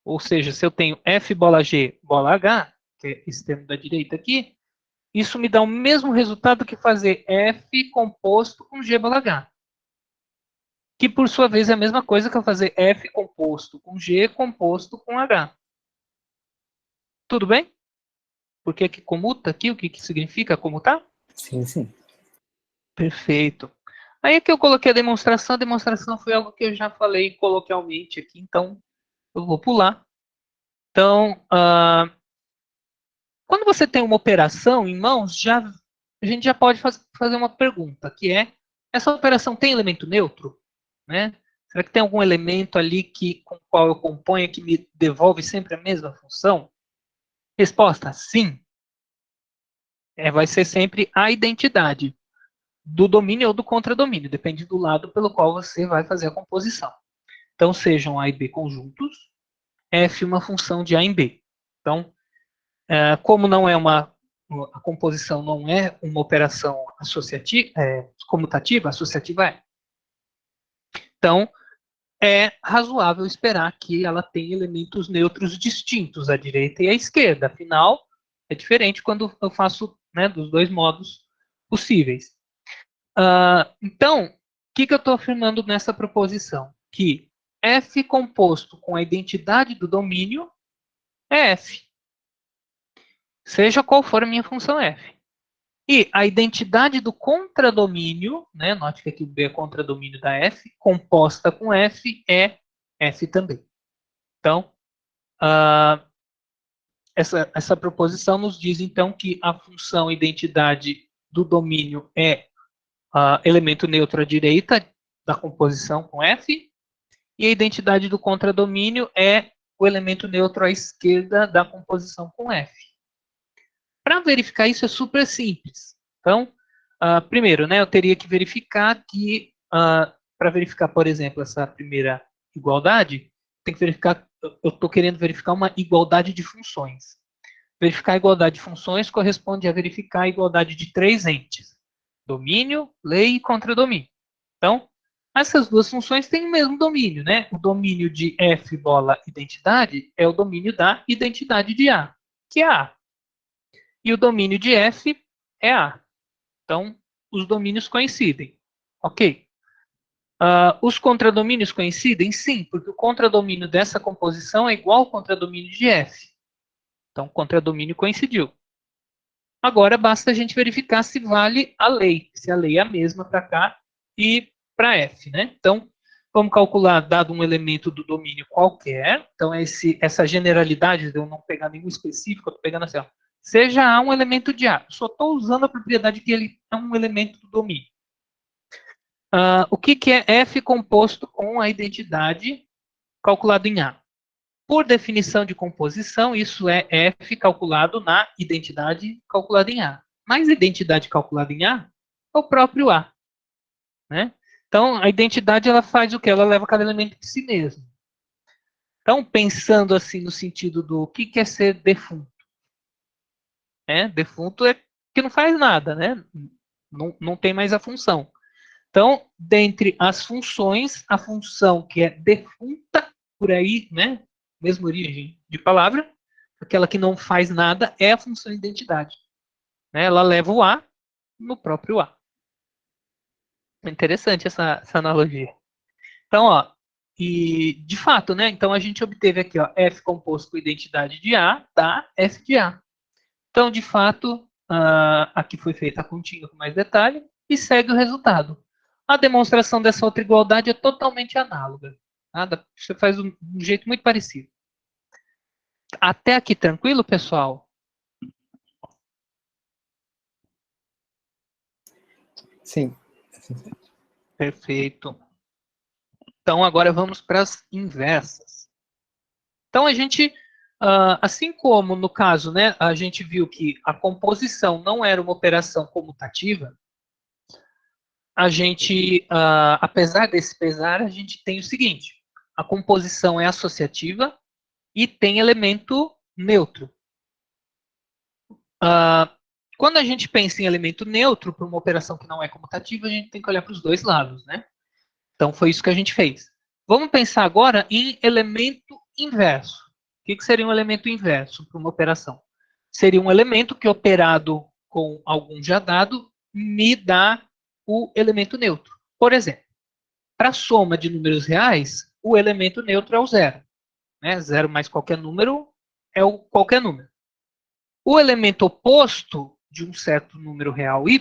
ou seja, se eu tenho F bola G bola H, que é esse termo da direita aqui, isso me dá o mesmo resultado que fazer F composto com G bola H. Que, por sua vez, é a mesma coisa que eu fazer F composto com G composto com H. Tudo bem? Por que comuta aqui? O que significa comutar? Sim, sim. Perfeito. Aí que eu coloquei a demonstração foi algo que eu já falei coloquialmente aqui, então eu vou pular. Então, quando você tem uma operação em mãos, a gente já pode fazer uma pergunta, que é, essa operação tem elemento neutro? Né? Será que tem algum elemento ali com o qual eu componho que me devolve sempre a mesma função? Resposta, sim. Vai ser sempre a identidade do domínio ou do contradomínio, depende do lado pelo qual você vai fazer a composição. Então, sejam A e B conjuntos, F uma função de A em B. Então, como não é a composição não é uma operação associativa, comutativa, associativa é. Então, é razoável esperar que ela tenha elementos neutros distintos à direita e à esquerda. Afinal, é diferente quando eu faço, né, dos dois modos possíveis. Então, o que eu estou afirmando nessa proposição? Que F composto com a identidade do domínio é F. Seja qual for a minha função F. E a identidade do contradomínio, né, note que aqui o B é contradomínio da F, composta com F é F também. Então, essa proposição nos diz, então, que a função identidade do domínio é elemento neutro à direita da composição com F, e a identidade do contradomínio é o elemento neutro à esquerda da composição com F. Para verificar isso é super simples. Então, primeiro, né, eu teria que verificar que, para verificar, por exemplo, essa primeira igualdade, tem que verificar, eu estou querendo verificar uma igualdade de funções. Verificar a igualdade de funções corresponde a verificar a igualdade de três entes: domínio, lei e contradomínio. Então, essas duas funções têm o mesmo domínio, né? O domínio de F bola identidade é o domínio da identidade de A, que é A. E o domínio de F é A. Então, os domínios coincidem. Ok. Os contradomínios coincidem? Sim, porque o contradomínio dessa composição é igual ao contradomínio de F. Então, o contradomínio coincidiu. Agora, basta a gente verificar se vale a lei, se a lei é a mesma para cá e para F. Né? Então, vamos calcular, dado um elemento do domínio qualquer. Então, essa generalidade de eu não pegar nenhum específico, eu estou pegando assim, ó, seja A um elemento de A. Só estou usando a propriedade que ele é um elemento do domínio. O que é F composto com a identidade calculado em A? Por definição de composição, isso é F calculado na identidade calculada em A. Mas identidade calculada em A é o próprio A. Né? Então, a identidade ela faz o que? Ela leva cada elemento de si mesmo. Então, pensando assim no sentido do que é ser defunto. Defunto é que não faz nada, né? Não tem mais a função. Então, dentre as funções, a função que é defunta, por aí, né? Mesma origem de palavra, aquela que não faz nada é a função identidade. Né? Ela leva o A no próprio A. Interessante essa analogia. Então, ó, e de fato, né? Então a gente obteve aqui, ó, F composto com identidade de A dá F de A. Então, de fato, aqui foi feita a continha com mais detalhe e segue o resultado. A demonstração dessa outra igualdade é totalmente análoga. Tá? Você faz de um jeito muito parecido. Até aqui tranquilo, pessoal? Sim. Perfeito. Então, agora vamos para as inversas. Então, a gente, assim como no caso, né, a gente viu que a composição não era uma operação comutativa, a gente, apesar desse pesar, a gente tem o seguinte: a composição é associativa e tem elemento neutro. Quando a gente pensa em elemento neutro para uma operação que não é comutativa, a gente tem que olhar para os dois lados, né? Então, foi isso que a gente fez. Vamos pensar agora em elemento inverso. O que seria um elemento inverso para uma operação? Seria um elemento que, operado com algum já dado, me dá o elemento neutro. Por exemplo, para a soma de números reais, o elemento neutro é o zero. Né? Zero mais qualquer número é qualquer número. O elemento oposto de um certo número real y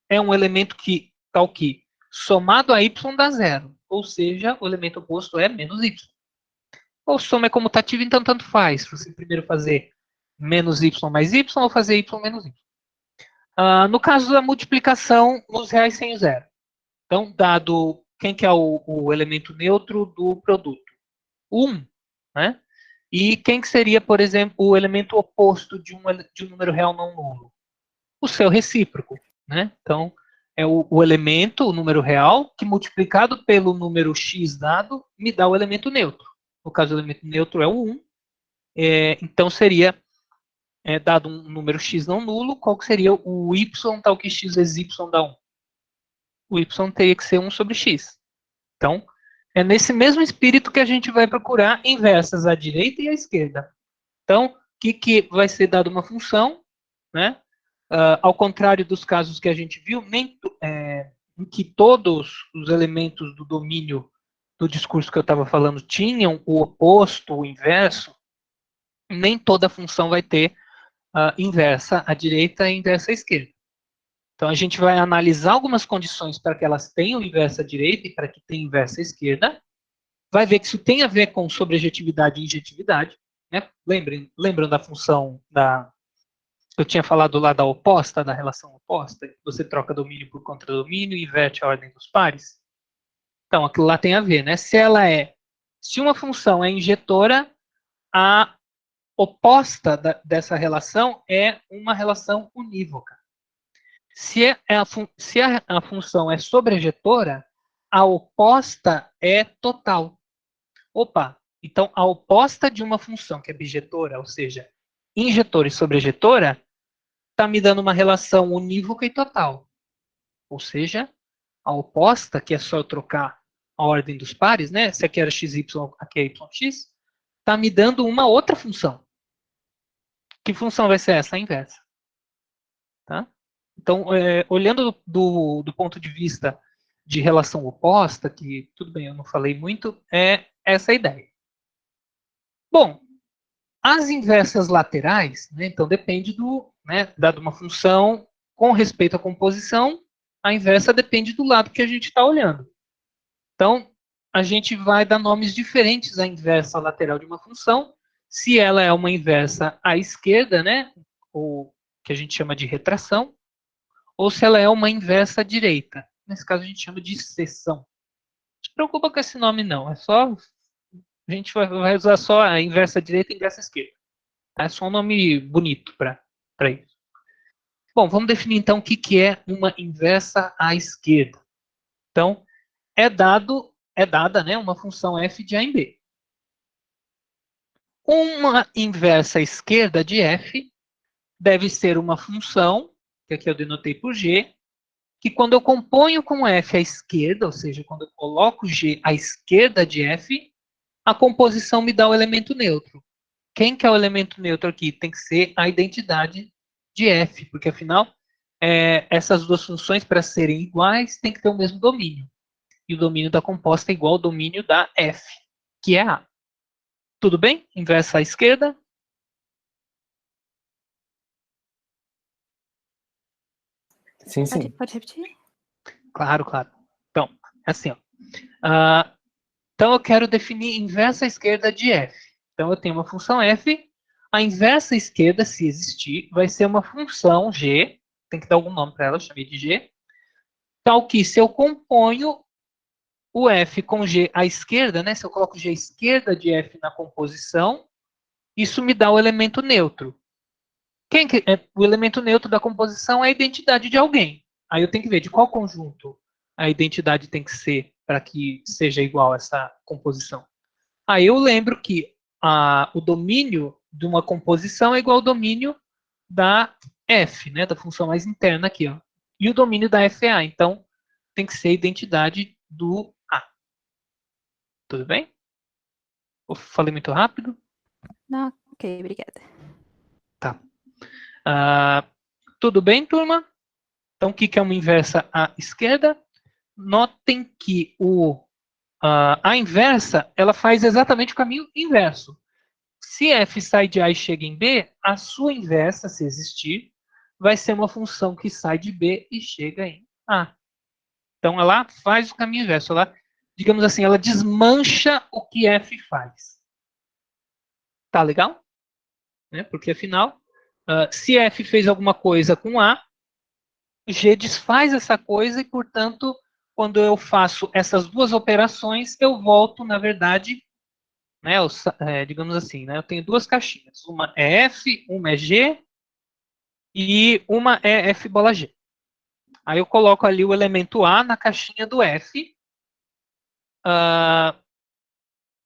é um elemento que, tal que, somado a y dá zero. Ou seja, o elemento oposto é menos y. Ou soma é comutativa, então tanto faz. Você primeiro fazer menos y mais y ou fazer y menos y. No caso da multiplicação, nos reais sem o zero. Então, dado quem que é o elemento neutro do produto? 1, né? E quem que seria, por exemplo, o elemento oposto de um número real não nulo? O seu recíproco, né? Então, é o elemento, o número real, que multiplicado pelo número x dado, me dá o elemento neutro. No caso, o elemento neutro é o 1. Então, seria, dado um número x não nulo, qual que seria o y tal que x vezes y dá 1? O y teria que ser 1 sobre x. Então, é nesse mesmo espírito que a gente vai procurar inversas à direita e à esquerda. Então, o que vai ser dado uma função, né? Ao contrário dos casos que a gente viu, em que todos os elementos do domínio do discurso que eu estava falando tinham o oposto, o inverso, nem toda função vai ter inversa à direita e inversa à esquerda. Então, a gente vai analisar algumas condições para que elas tenham inversa à direita e para que tenham inversa à esquerda. Vai ver que isso tem a ver com sobrejetividade e injetividade. Né? Lembram da função eu tinha falado lá da oposta, da relação oposta? Você troca domínio por contradomínio e inverte a ordem dos pares. Então, aquilo lá tem a ver, né? Se uma função é injetora, a oposta dessa relação é uma relação unívoca. Se a função é sobrejetora, a oposta é total. Opa, então a oposta de uma função que é bijetora, ou seja, injetora e sobrejetora, está me dando uma relação unívoca e total. Ou seja, a oposta, que é só eu trocar a ordem dos pares, né? Se aqui era xy, aqui é yx, está me dando uma outra função. Que função vai ser essa? A inversa. Tá? Então, olhando do ponto de vista de relação oposta, que tudo bem, eu não falei muito, é essa a ideia. Bom, as inversas laterais, né, então depende dado uma função com respeito à composição, a inversa depende do lado que a gente está olhando. Então, a gente vai dar nomes diferentes à inversa lateral de uma função, se ela é uma inversa à esquerda, né, ou que a gente chama de retração, ou se ela é uma inversa à direita. Nesse caso, a gente chama de seção. Não se preocupa com esse nome, não. A gente vai usar só a inversa direita e a inversa esquerda. É só um nome bonito para isso. Bom, vamos definir então o que é uma inversa à esquerda. Então, é dada, né, uma função f de A em B. Uma inversa à esquerda de f deve ser uma função, que aqui eu denotei por g, que quando eu componho com f à esquerda, ou seja, quando eu coloco g à esquerda de f, a composição me dá o elemento neutro. Quem que é o elemento neutro aqui? Tem que ser a identidade de f, porque afinal, essas duas funções, para serem iguais, tem que ter o mesmo domínio. E o domínio da composta é igual ao domínio da f, que é A. Tudo bem? Inversa à esquerda. Sim, sim. Pode repetir? Claro, claro. Então, é assim, ó. Então, eu quero definir inversa à esquerda de f. Então, eu tenho uma função f. A inversa à esquerda, se existir, vai ser uma função g. Tem que dar algum nome para ela, eu chamei de g. Tal que, se eu componho o f com g à esquerda, né? Se eu coloco g à esquerda de f na composição, isso me dá o elemento neutro. O elemento neutro da composição é a identidade de alguém. Aí eu tenho que ver de qual conjunto a identidade tem que ser para que seja igual a essa composição. Aí eu lembro que o domínio de uma composição é igual ao domínio da f, né, da função mais interna aqui. Ó. E o domínio da f é A. Então, tem que ser a identidade do A. Tudo bem? Eu falei muito rápido? Não, ok, obrigada. Tá. Tudo bem, turma? Então, o que é uma inversa à esquerda? Notem que a inversa, ela faz exatamente o caminho inverso. Se f sai de A e chega em B, a sua inversa, se existir, vai ser uma função que sai de B e chega em A. Então, ela faz o caminho inverso. Ela, digamos assim, ela desmancha o que F faz. Tá legal? Né? Porque, afinal, se F fez alguma coisa com A, G desfaz essa coisa e, portanto, quando eu faço essas duas operações, eu volto, na verdade, né, digamos assim, né, eu tenho duas caixinhas. Uma é F, uma é G e uma é F bola G. Aí eu coloco ali o elemento A na caixinha do F. A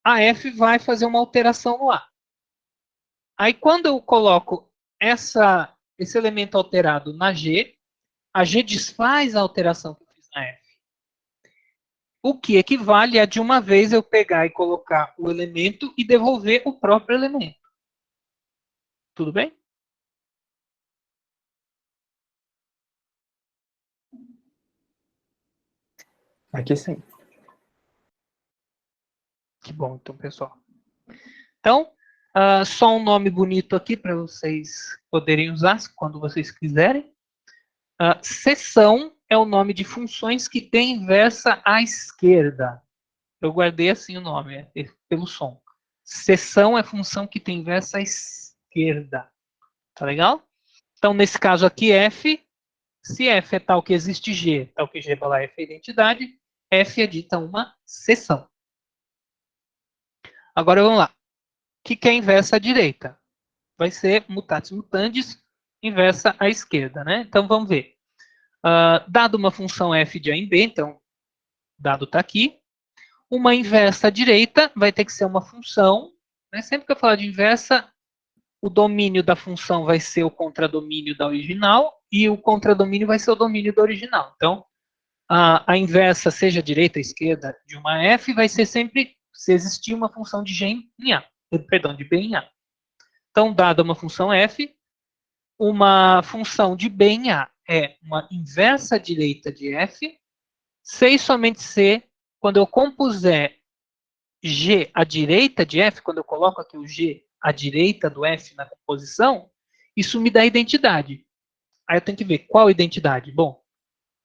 F vai fazer uma alteração no A. Aí quando eu coloco esse elemento alterado na G, a G desfaz a alteração que eu fiz na F. O que equivale a, de uma vez, eu pegar e colocar o elemento e devolver o próprio elemento. Tudo bem? Aqui sim. Que bom, então, pessoal. Então, só um nome bonito aqui para vocês poderem usar quando vocês quiserem. Seção é o nome de funções que tem inversa à esquerda. Eu guardei assim o nome, pelo som. Seção é função que tem inversa à esquerda. Tá legal? Então, nesse caso aqui, F, se F é tal que existe G, tal que G igual a F é identidade, F é dita uma seção. Agora vamos lá. O que é inversa à direita? Vai ser mutatis mutandis, inversa à esquerda, né? Então vamos ver. Dado uma função f de A em B, então, dado está aqui, uma inversa à direita vai ter que ser uma função, né? Sempre que eu falar de inversa, o domínio da função vai ser o contradomínio da original e o contradomínio vai ser o domínio da original. Então, a inversa, seja direita ou esquerda, de uma f, vai ser sempre se existir uma função de G em A, perdão, de B em A. Então, dada uma função f, uma função de B em A é uma inversa direita de f, se e somente se, quando eu compuser G à direita de f, quando eu coloco aqui o G à direita do f na composição, isso me dá identidade. Aí eu tenho que ver qual identidade. Bom,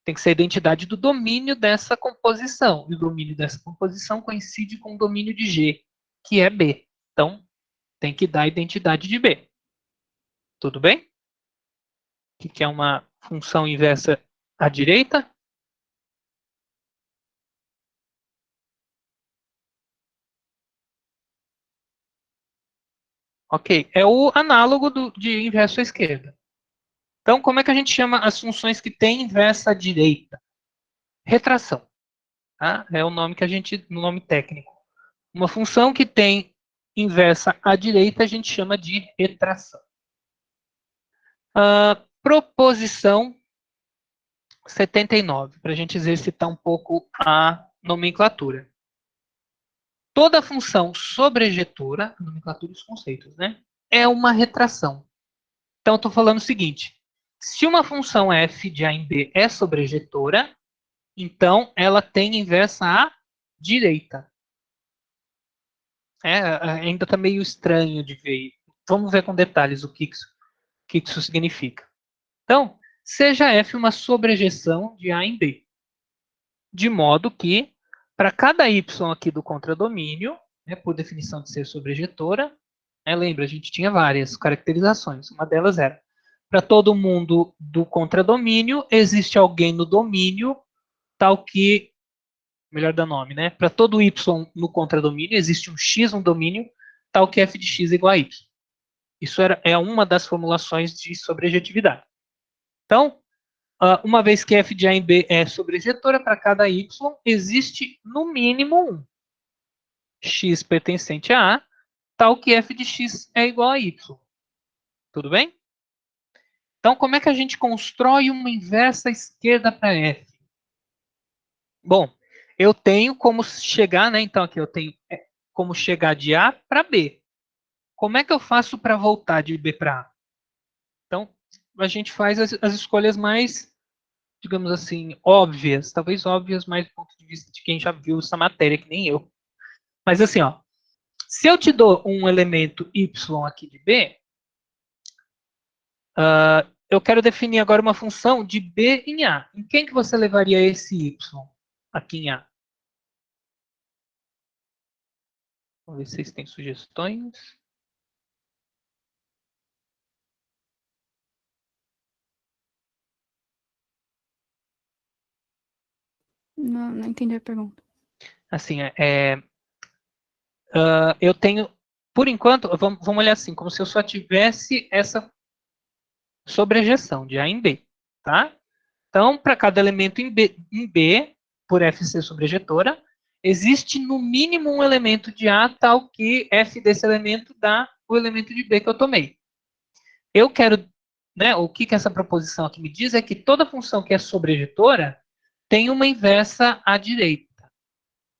tem que ser a identidade do domínio dessa composição. E o domínio dessa composição coincide com o domínio de G, que é B. Então, tem que dar a identidade de B. Tudo bem? Que é uma função inversa à direita. Ok, é o análogo de inverso à esquerda. Então, como é que a gente chama as funções que têm inversa à direita? Retração. Tá? É o nome que a gente, no nome técnico. Uma função que tem inversa à direita a gente chama de retração. Proposição 79, para a gente exercitar um pouco a nomenclatura. Toda função sobrejetora, nomenclatura e os conceitos, né? É uma retração. Então, estou falando o seguinte: se uma função f de A em B é sobrejetora, então ela tem inversa à direita. Ainda está meio estranho de ver. Vamos ver com detalhes o que isso significa. Então, seja f uma sobrejeção de A em B, de modo que, para cada y aqui do contradomínio, né, por definição de ser sobrejetora, lembra, a gente tinha várias caracterizações. Uma delas era, para todo mundo do contradomínio, existe alguém no domínio tal que, melhor dar nome, né? Para todo y no contradomínio, existe um x no domínio tal que f de x é igual a y. Isso é uma das formulações de sobrejetividade. Então, uma vez que f de A em B é sobrejetora, para cada y existe no mínimo um x pertencente a A, tal que f de x é igual a y. Tudo bem? Então, como é que a gente constrói uma inversa esquerda para f? Bom, eu tenho como chegar, né? Então, aqui eu tenho como chegar de A para B. Como é que eu faço para voltar de B para A? Então, a gente faz as escolhas mais, digamos assim, óbvias. Talvez óbvias, mas do ponto de vista de quem já viu essa matéria, que nem eu. Mas assim, ó, se eu te dou um elemento y aqui de B, eu quero definir agora uma função de B em A. Em quem que você levaria esse Y aqui em A? Vamos ver se vocês têm sugestões. Não entendi a pergunta. Assim, eu tenho, por enquanto, vamos olhar assim, como se eu só tivesse essa sobrejeção de A em B, tá? Então, para cada elemento em B, por F ser sobrejetora, existe no mínimo um elemento de A tal que F desse elemento dá o elemento de B que eu tomei. Eu quero, né, o que essa proposição aqui me diz é que toda função que é sobrejetora tem uma inversa à direita,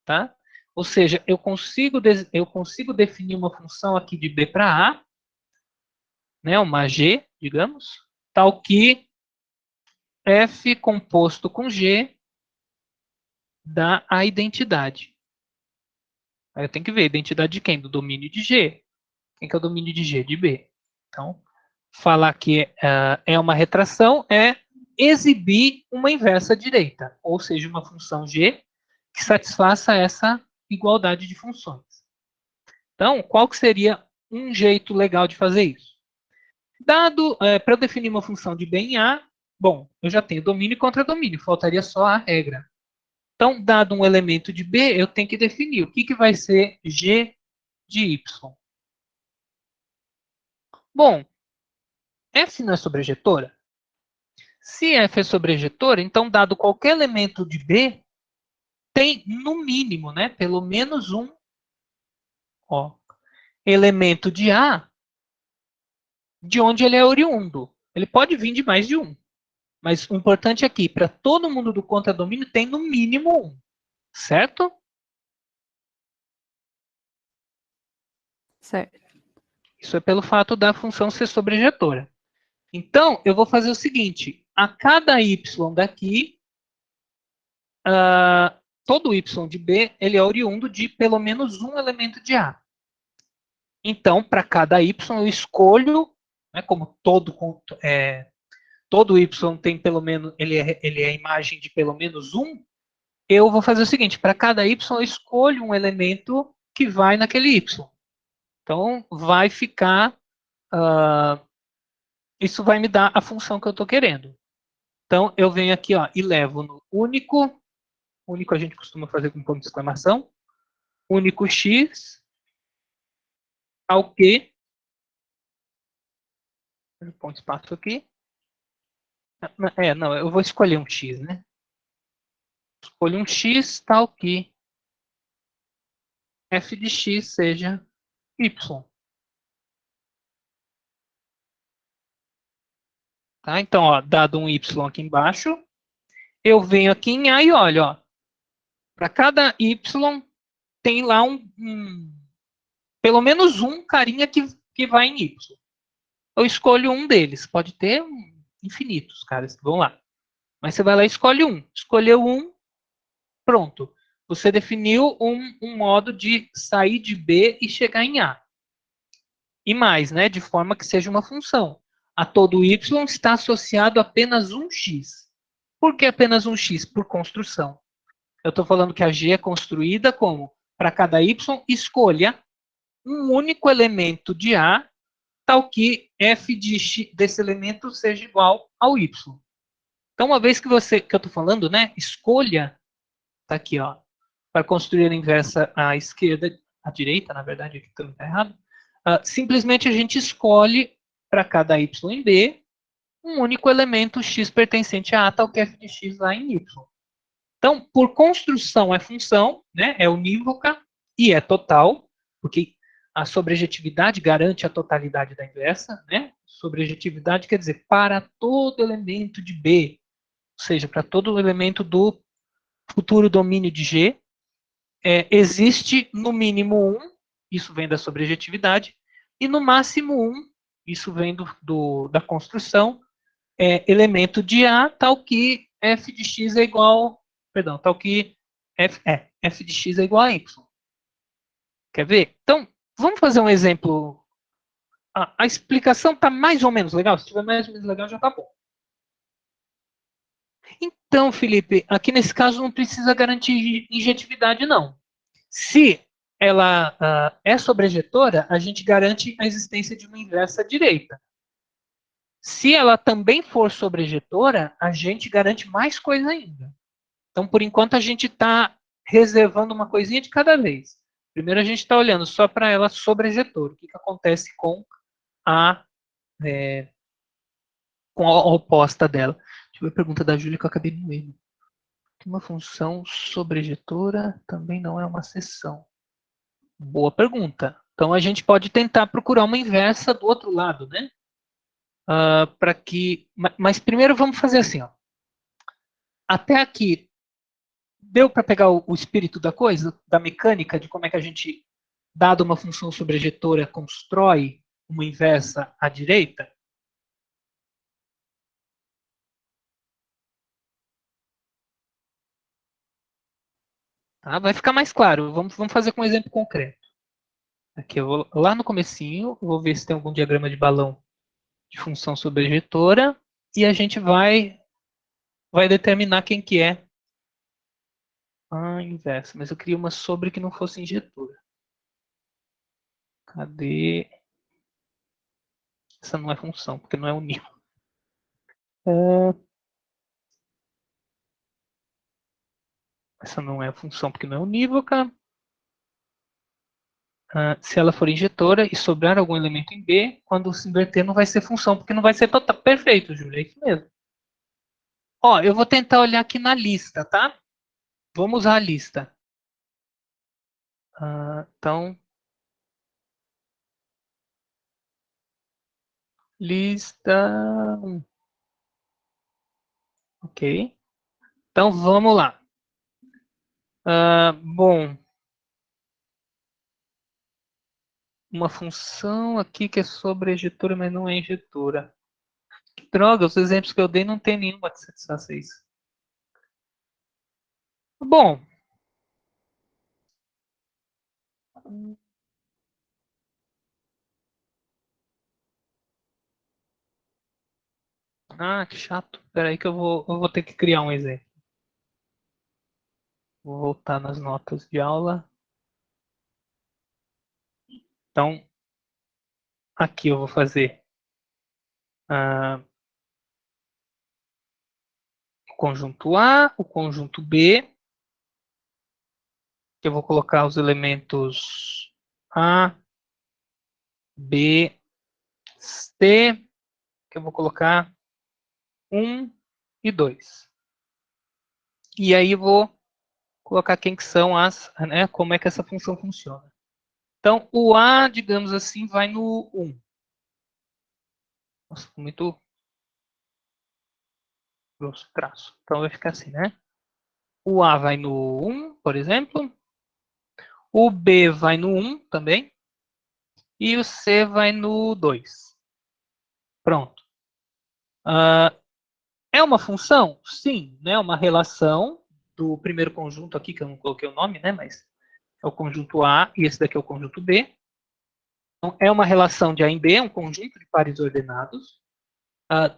tá? Ou seja, eu consigo definir uma função aqui de B para A, né, uma G, digamos, tal que F composto com G dá a identidade. Aí eu tenho que ver a identidade de quem? Do domínio de G. Quem que é o domínio de G? De B. Então, falar que é uma retração é exibir uma inversa direita, ou seja, uma função G que satisfaça essa igualdade de funções. Então, qual que seria um jeito legal de fazer isso? Dado, para eu definir uma função de B em A, bom, eu já tenho domínio e contradomínio, faltaria só a regra. Então, dado um elemento de B, eu tenho que definir o que vai ser G de Y. Bom, F não é sobrejetora? Se F é sobrejetora, então, dado qualquer elemento de B, tem, no mínimo, né, pelo menos um elemento de A de onde ele é oriundo. Ele pode vir de mais de um. Mas o importante aqui, para todo mundo do contradomínio, tem no mínimo um. Certo? Certo. Isso é pelo fato da função ser sobrejetora. Então, eu vou fazer o seguinte. A cada y daqui, todo y de B, ele é oriundo de pelo menos um elemento de A. Então, para cada y, eu escolho, né, como todo y tem pelo menos, ele é a imagem de pelo menos um, eu vou fazer o seguinte, para cada y, eu escolho um elemento que vai naquele y. Então, vai ficar, isso vai me dar a função que eu estou querendo. Então, eu venho aqui e levo no único a gente costuma fazer com ponto de exclamação, único x ao que, ponto espaço aqui, não, eu vou escolher um x, né? Escolho um x tal que f de x seja y. Tá? Então, dado um y aqui embaixo, eu venho aqui em A e olho, para cada y tem lá pelo menos um carinha que vai em y. Eu escolho um deles, pode ter infinitos, caras, vão lá. Mas você vai lá e escolhe um. Escolheu um, pronto. Você definiu um modo de sair de B e chegar em A. E mais, né, de forma que seja uma função. A todo y está associado apenas um x. Por que apenas um x? Por construção. Eu estou falando que a G é construída como, para cada y, escolha um único elemento de A, tal que f de x desse elemento seja igual ao y. Então, uma vez que eu estou falando, né, escolha, tá aqui, para construir a inversa à esquerda, à direita, na verdade, aqui também está errado, simplesmente a gente escolhe para cada y em B um único elemento x pertencente a A, tal que f de x lá em y. Então, por construção é função, né, é unívoca e é total, porque a sobrejetividade garante a totalidade da inversa, né? Sobrejetividade quer dizer para todo elemento de B, ou seja, para todo elemento do futuro domínio de G, existe no mínimo um, isso vem da sobrejetividade, e no máximo um, isso vem da construção, elemento de A, tal que f de x é igual, tal que f de x é igual a y. Quer ver? Então, vamos fazer um exemplo a explicação está mais ou menos legal? Se estiver mais ou menos legal, já está bom. Então, Felipe, aqui nesse caso não precisa garantir injetividade, não. Se ela é sobrejetora, a gente garante a existência de uma inversa direita. Se ela também for sobrejetora, a gente garante mais coisa ainda. Então, por enquanto, a gente está reservando uma coisinha de cada vez. Primeiro, a gente está olhando só para ela sobrejetora. O que acontece com a oposta dela? Deixa eu ver a pergunta da Júlia que eu acabei no erro. Uma função sobrejetora também não é uma seção. Boa pergunta. Então a gente pode tentar procurar uma inversa do outro lado, né? Mas primeiro vamos fazer assim, ó. Até aqui deu para pegar o espírito da coisa, da mecânica, de como é que a gente, dado uma função sobrejetora, constrói uma inversa à direita? Tá? Vai ficar mais claro. Vamos fazer com um exemplo concreto. Aqui eu vou lá no comecinho, vou ver se tem algum diagrama de balão de função sobrejetora e a gente vai determinar quem que é a inversa. Mas eu queria uma sobre que não fosse injetora. Cadê? Essa não é função, porque não é unívoca. Essa não é função, porque não é unívoca. Se ela for injetora e sobrar algum elemento em B, quando se inverter não vai ser função, porque não vai ser total. Perfeito, Júlia, é isso mesmo. Ó, eu vou tentar olhar aqui na lista, tá? Vamos usar a lista. Então, lista 1. Ok. Então, vamos lá. Bom, uma função aqui que é sobre-ejetora, mas não é injetora. Que droga, os exemplos que eu dei não tem nenhuma que satisfaça isso. Bom. Que chato. Espera aí que eu vou ter que criar um exemplo. Vou voltar nas notas de aula. Então, aqui eu vou fazer o conjunto A, o conjunto B, que eu vou colocar os elementos A, B, C, que eu vou colocar 1 e 2. E aí eu vou colocar quem que são como é que essa função funciona. Então, o A, digamos assim, vai no 1. Nossa, muito grosso traço. Então, vai ficar assim, né? O A vai no 1, por exemplo. O B vai no 1 também. E o C vai no 2. Pronto. É uma função? Sim, né? Uma relação do primeiro conjunto aqui, que eu não coloquei o nome, né? Mas é o conjunto A e esse daqui é o conjunto B. Então, é uma relação de A em B, é um conjunto de pares ordenados.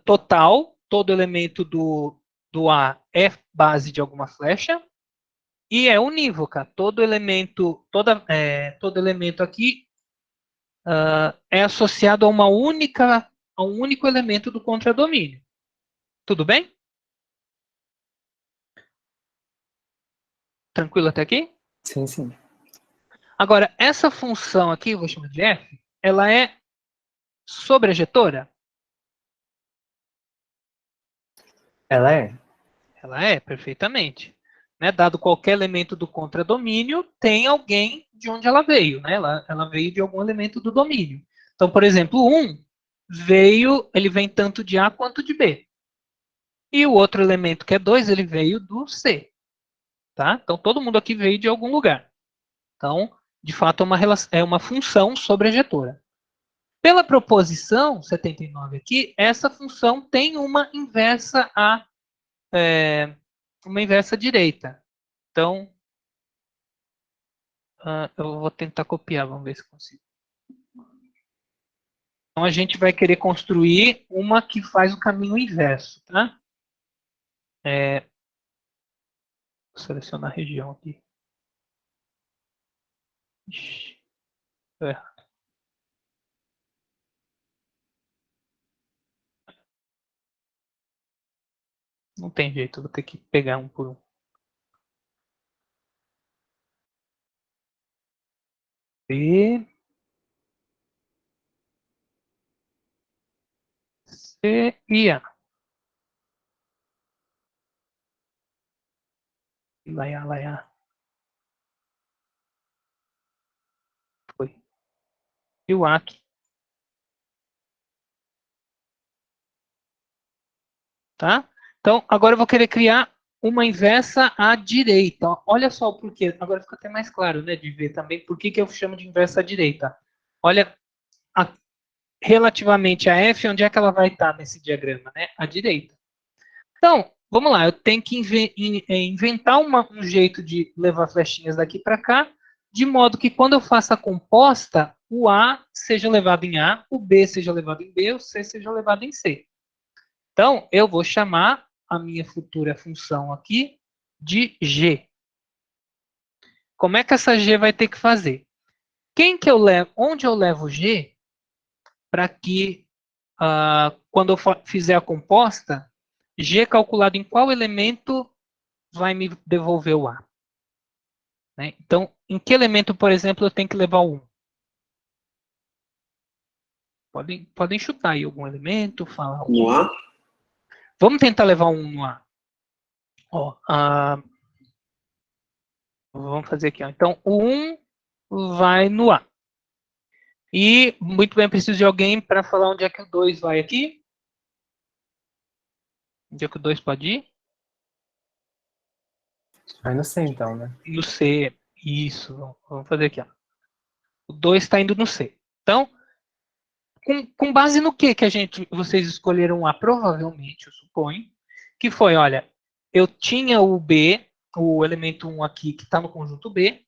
Total, todo elemento do A é base de alguma flecha. E é unívoca. Todo elemento aqui é associado a um único elemento do contradomínio. Tudo bem? Tranquilo até aqui? Sim, sim. Agora, essa função aqui, eu vou chamar de f, ela é sobrejetora? Ela é? Ela é, perfeitamente. Né? Dado qualquer elemento do contradomínio, tem alguém de onde ela veio. Né? Ela veio de algum elemento do domínio. Então, por exemplo, o 1 ele vem tanto de A quanto de B. E o outro elemento, que é 2, ele veio do C. Tá? Então, todo mundo aqui veio de algum lugar. Então, de fato, é uma função sobrejetora. Pela proposição 79 aqui, essa função tem uma inversa direita. Então, eu vou tentar copiar, vamos ver se consigo. Então, a gente vai querer construir uma que faz o caminho inverso, tá? Vou selecionar a região aqui. Ixi, tô errado. Não tem jeito, eu vou ter que pegar um por um. B, C e A. Laiá, laiá. Foi. E o A aqui. Tá? Então, agora eu vou querer criar uma inversa à direita. Olha só o porquê. Agora fica até mais claro, né, de ver também por que eu chamo de inversa à direita. Olha, a, relativamente a F, onde é que ela vai estar nesse diagrama, né? À direita. Então, vamos lá. Eu tenho que inventar um jeito de levar flechinhas daqui para cá, de modo que quando eu faço a composta, o A seja levado em A, o B seja levado em B, o C seja levado em C. Então, eu vou chamar a minha futura função aqui de G. Como é que essa G vai ter que fazer? Onde eu levo G para que, quando eu fizer a composta, G calculado em qual elemento vai me devolver o A? Né? Então, em que elemento, por exemplo, eu tenho que levar o 1? Podem chutar aí algum elemento, falar. No A? Vamos tentar levar um no A. Ó, vamos fazer aqui. Ó. Então, o 1 vai no A. E, muito bem, preciso de alguém para falar onde é que o 2 vai aqui. Onde é que o 2 pode ir? Vai no C, então, né? No C. Isso. Vamos fazer aqui. Ó. O 2 está indo no C. Então, com base no que vocês escolheram A? Provavelmente, eu suponho, que foi, olha, eu tinha o B, o elemento 1 aqui, que está no conjunto B,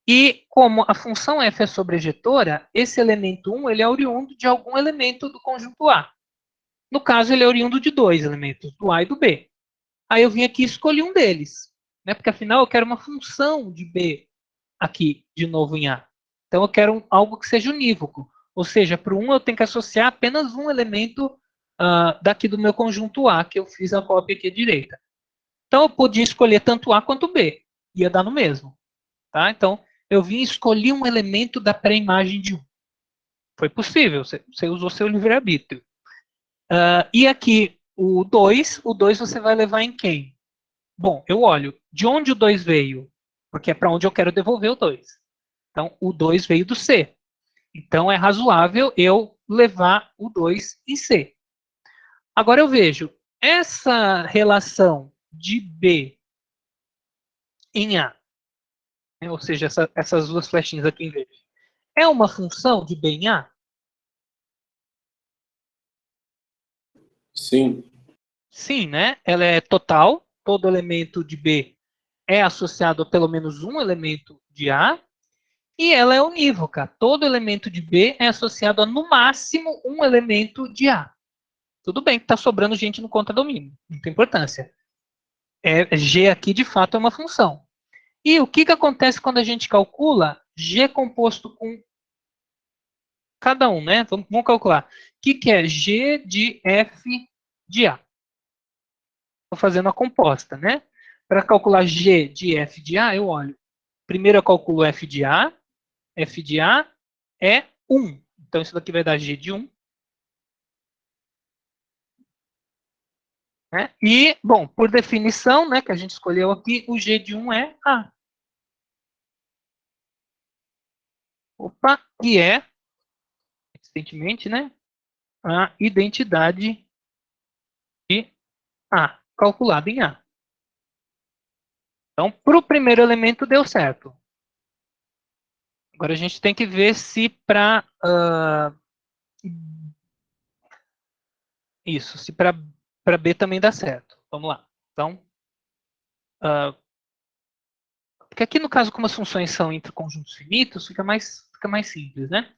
e como a função f é sobrejetora, esse elemento 1 ele é oriundo de algum elemento do conjunto A. No caso, ele é oriundo de dois elementos, do A e do B. Aí eu vim aqui e escolhi um deles, né? Porque afinal eu quero uma função de B aqui, de novo em A. Então eu quero algo que seja unívoco. Ou seja, para o 1 eu tenho que associar apenas um elemento daqui do meu conjunto A, que eu fiz a cópia aqui à direita. Então eu podia escolher tanto A quanto B. Ia dar no mesmo. Tá? Então eu vim e escolhi um elemento da pré-imagem de 1. Foi possível, você usou seu livre-arbítrio. E aqui o 2 você vai levar em quem? Bom, eu olho de onde o 2 veio, porque é para onde eu quero devolver o 2. Então, o 2 veio do C. Então, é razoável eu levar o 2 em C. Agora eu vejo, essa relação de B em A, né, ou seja, essas duas flechinhas aqui em verde, é uma função de B em A? Sim. Sim, né? Ela é total, todo elemento de B é associado a pelo menos um elemento de A, e ela é unívoca. Todo elemento de B é associado a, no máximo, um elemento de A. Tudo bem que está sobrando gente no contradomínio, não tem importância. G aqui, de fato, é uma função. E o que acontece quando a gente calcula G composto com cada um, né? Vamos calcular. O que é G de F de A? Estou fazendo a composta, né? Para calcular G de F de A, eu olho. Primeiro eu calculo F de A. F de A é 1. Então, isso daqui vai dar G de 1. Né? E, bom, por definição, né, que a gente escolheu aqui, o G de 1 é A. Opa, e é, evidentemente, né, a identidade de A, calculada em A. Então, para o primeiro elemento deu certo. Agora a gente tem que ver se para isso, se para B também dá certo. Vamos lá. Então, porque aqui no caso, como as funções são entre conjuntos finitos, fica mais simples, né?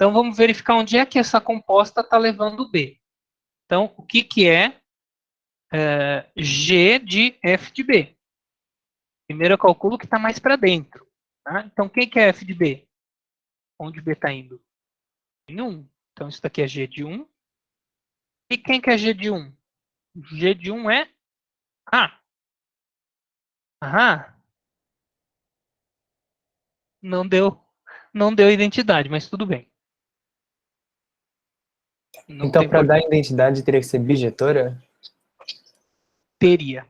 Então, vamos verificar onde é que essa composta está levando B. Então, o que, que é G de F de B? Primeiro eu calculo o que está mais para dentro. Tá? Então, quem que é F de B? Onde B está indo? Em 1. Então, isso daqui é G de 1. E quem que é G de 1? G de 1 é A. Aham. Não deu identidade, mas tudo bem. Não Então, tem para problema. dar identidade, teria que ser bijetora? Teria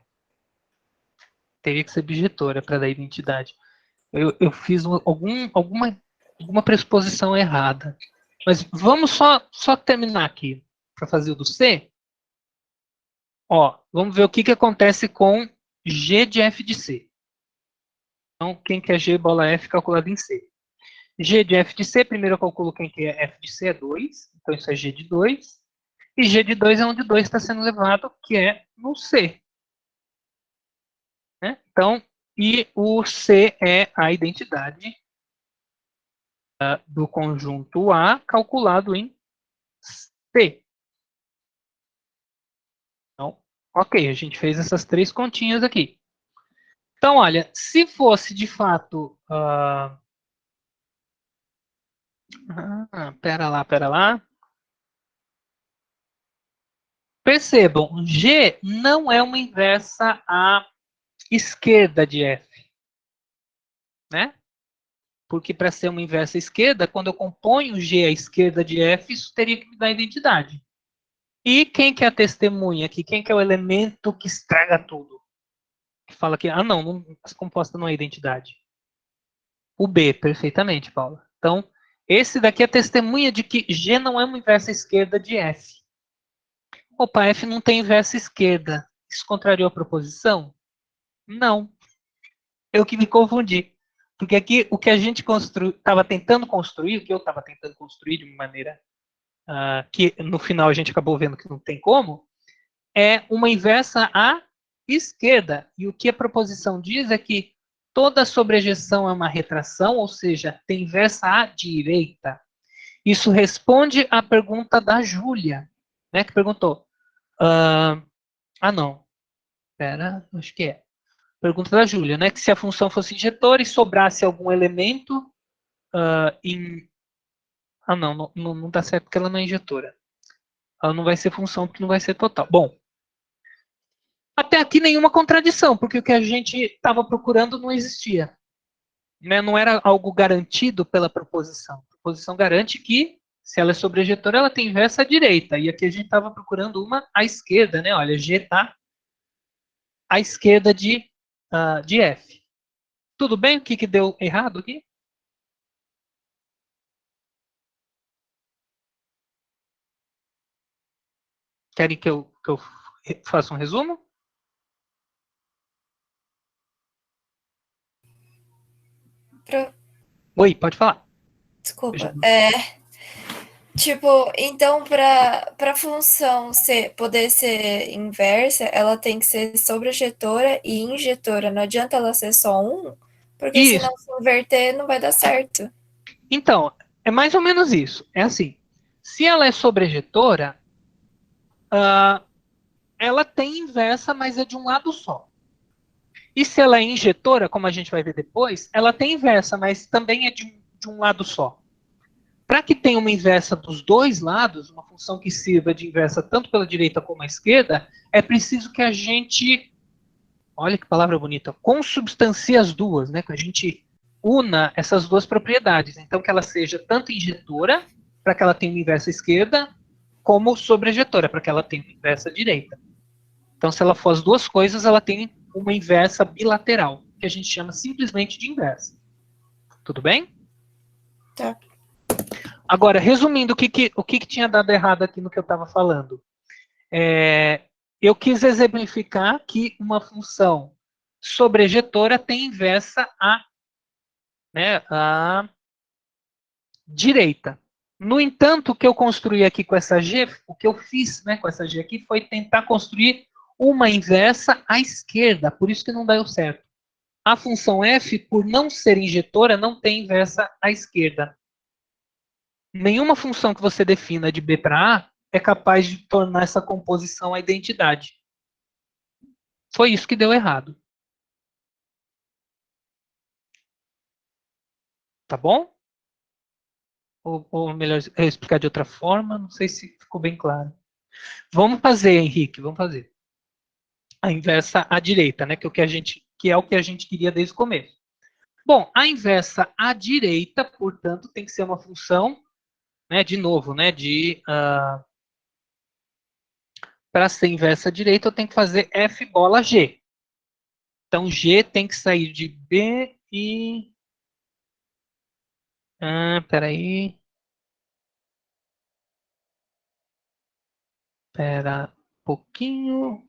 que ser bijetora para dar identidade. Eu fiz alguma pressuposição errada. Mas vamos só terminar aqui para fazer o do C. Ó, vamos ver o que acontece com G de F de C. Então, quem que é G bola F calculado em C? G de F de C, primeiro eu calculo quem que é F de C, é 2. Então, isso é G de 2. E G de 2 é onde 2 está sendo levado, que é no C. Né? Então, e o C é a identidade do conjunto A calculado em C. Então, ok, a gente fez essas 3 continhas aqui. Então, olha, se fosse de fato... pera lá. Percebam, G não é uma inversa à esquerda de F. Né? Porque para ser uma inversa à esquerda, quando eu componho G à esquerda de F, isso teria que me dar identidade. E quem que é a testemunha aqui? Quem que é o elemento que estraga tudo? Que fala que, não, essa composta não é identidade. O B, perfeitamente, Paula. Então, esse daqui é testemunha de que G não é uma inversa esquerda de F. Opa, F não tem inversa esquerda. Isso contrariou a proposição? Não. Eu que me confundi. Porque aqui o que a gente estava tentando construir, o que eu estava tentando construir de uma maneira que no final a gente acabou vendo que não tem como, é uma inversa à esquerda. E o que a proposição diz é que toda sobrejeção é uma retração, ou seja, tem inversa à direita. Isso responde à pergunta da Júlia, né, que perguntou. Não. Espera, acho que é. Pergunta da Júlia, né, que se a função fosse injetora e sobrasse algum elemento em... não dá certo porque ela não é injetora. Ela não vai ser função porque não vai ser total. Bom, até aqui nenhuma contradição, porque o que a gente estava procurando não existia. Né? Não era algo garantido pela proposição. A proposição garante que, se ela é sobrejetora, ela tem inversa à direita. E aqui a gente estava procurando uma à esquerda, né? Olha, G está à esquerda de F. Tudo bem? O que deu errado aqui? Querem que eu faça um resumo? Oi, pode falar. Desculpa. Então, para a função poder ser inversa, ela tem que ser sobrejetora e injetora. Não adianta ela ser só um, porque Isso. senão se inverter não vai dar certo. Então, é mais ou menos isso. É assim, se ela é sobrejetora, ela tem inversa, mas é de um lado só. E se ela é injetora, como a gente vai ver depois, ela tem inversa, mas também é de um lado só. Para que tenha uma inversa dos dois lados, uma função que sirva de inversa tanto pela direita como a esquerda, é preciso que a gente, olha que palavra bonita, consubstancie as duas, né? Que a gente una essas duas propriedades. Então, que ela seja tanto injetora, para que ela tenha uma inversa esquerda, como sobrejetora, para que ela tenha uma inversa direita. Então, se ela for as duas coisas, ela tem uma inversa bilateral, que a gente chama simplesmente de inversa. Tudo bem? Tá. Agora, resumindo, o que tinha dado errado aqui no que eu estava falando? Eu quis exemplificar que uma função sobrejetora tem inversa à direita. No entanto, o que eu construí aqui com essa G, o que eu fiz com essa G aqui foi tentar construir uma inversa à esquerda, por isso que não deu certo. A função f, por não ser injetora, não tem inversa à esquerda. nenhuma função que você defina de B para A é capaz de tornar essa composição a identidade. Foi isso que deu errado. Tá bom? Ou melhor, eu explicar de outra forma, não sei se ficou bem claro. Vamos fazer, Henrique, vamos fazer. A inversa à direita, né? Que é o que a gente queria desde o começo. Bom, a inversa à direita, portanto, tem que ser uma função, né, de novo, né, para ser inversa à direita, eu tenho que fazer f bola g. Então, g tem que sair de B e... peraí. Espera um pouquinho.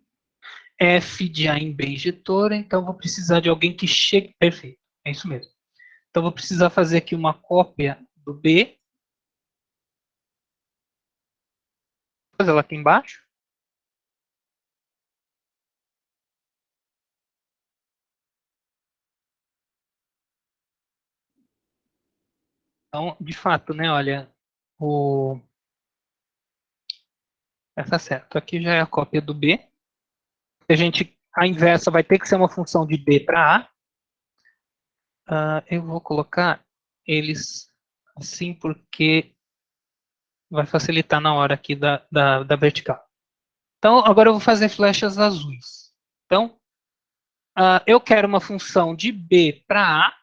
F de A em B injetora, então vou precisar de alguém que chegue... Perfeito, é isso mesmo. Então, vou precisar fazer aqui uma cópia do B. Vou fazer ela aqui embaixo. Então, de fato, né, olha, tá certo. Aqui já é a cópia do B. A inversa vai ter que ser uma função de B para A. Eu vou colocar eles assim porque vai facilitar na hora aqui da vertical. Então, agora eu vou fazer flechas azuis. Então, eu quero uma função de B para A,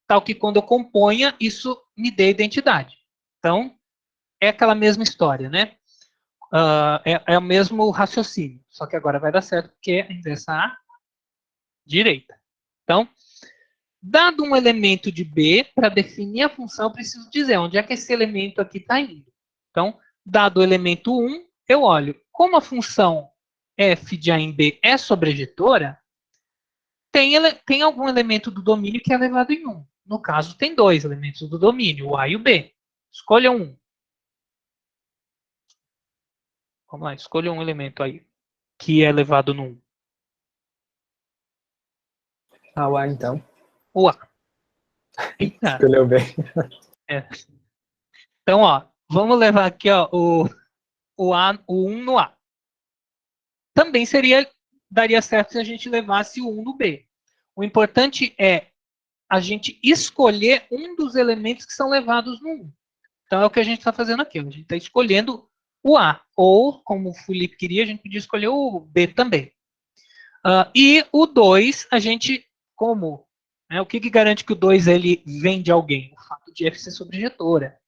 tal que quando eu componha, isso me dê identidade. Então, é aquela mesma história, né? É o mesmo raciocínio, só que agora vai dar certo porque é a inversa à direita. Então, dado um elemento de B, para definir a função, eu preciso dizer onde é que esse elemento aqui está indo. Então, dado o elemento 1, eu olho como a função f de A em B é sobrejetora, tem algum elemento do domínio que é elevado em 1. No caso, tem dois elementos do domínio, o A e o B. Escolha um. Vamos lá, escolha um elemento aí que é elevado no 1. O A, então. O A. Eita. Escolheu bem. Então, ó, vamos levar aqui ó, o 1 no A. Também daria certo se a gente levasse o 1 no B. O importante é a gente escolher um dos elementos que são levados no 1. Então é o que a gente está fazendo aqui. A gente está escolhendo o A. Ou, como o Felipe queria, a gente podia escolher o B também. E o 2, a gente, como? O que garante que o 2 ele vem de alguém? O fato de F ser sobrejetora.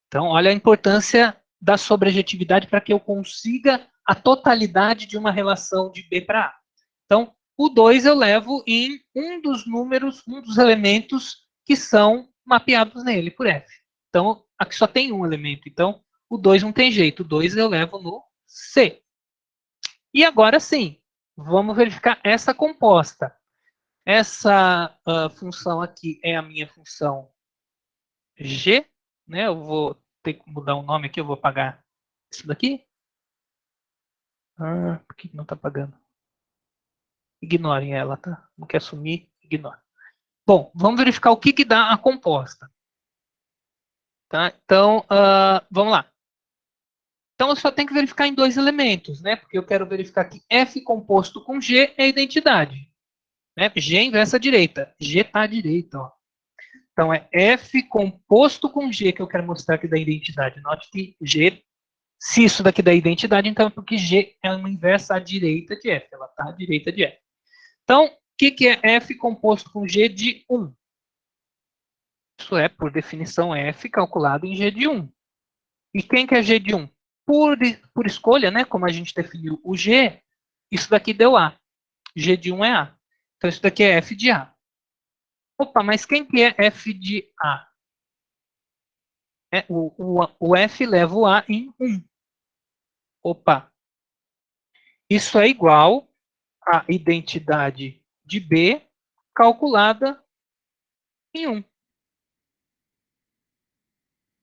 Então, olha a importância da sobrejetividade para que eu consiga a totalidade de uma relação de B para A. Então, o 2 eu levo em um dos números, um dos elementos que são mapeados nele por F. Então, aqui só tem um elemento. Então, o 2 não tem jeito. O 2 eu levo no C. E agora sim, vamos verificar essa composta. Essa função aqui é a minha função G. Né? Eu vou ter que mudar o nome aqui, eu vou apagar isso daqui. Por que não está apagando? Ignorem ela, tá? Não quer sumir, ignora. Bom, vamos verificar o que dá a composta. Tá? Então, vamos lá. Então, eu só tenho que verificar em dois elementos, né? Porque eu quero verificar que F composto com G é identidade. Né? G inversa à direita. G está à direita, ó. Então, é F composto com G que eu quero mostrar aqui da identidade. Note que G, se isso daqui dá identidade, então é porque G é uma inversa à direita de F. Ela está à direita de F. Então, o que é F composto com G de 1? Isso é, por definição, F calculado em G de 1. E quem que é G de 1? Por escolha, né, como a gente definiu o G, isso daqui deu A. G de 1 é A. Então, isso daqui é F de A. Opa, mas quem que é F de A? O F leva o A em 1. Opa. Isso é igual à identidade de B calculada em 1.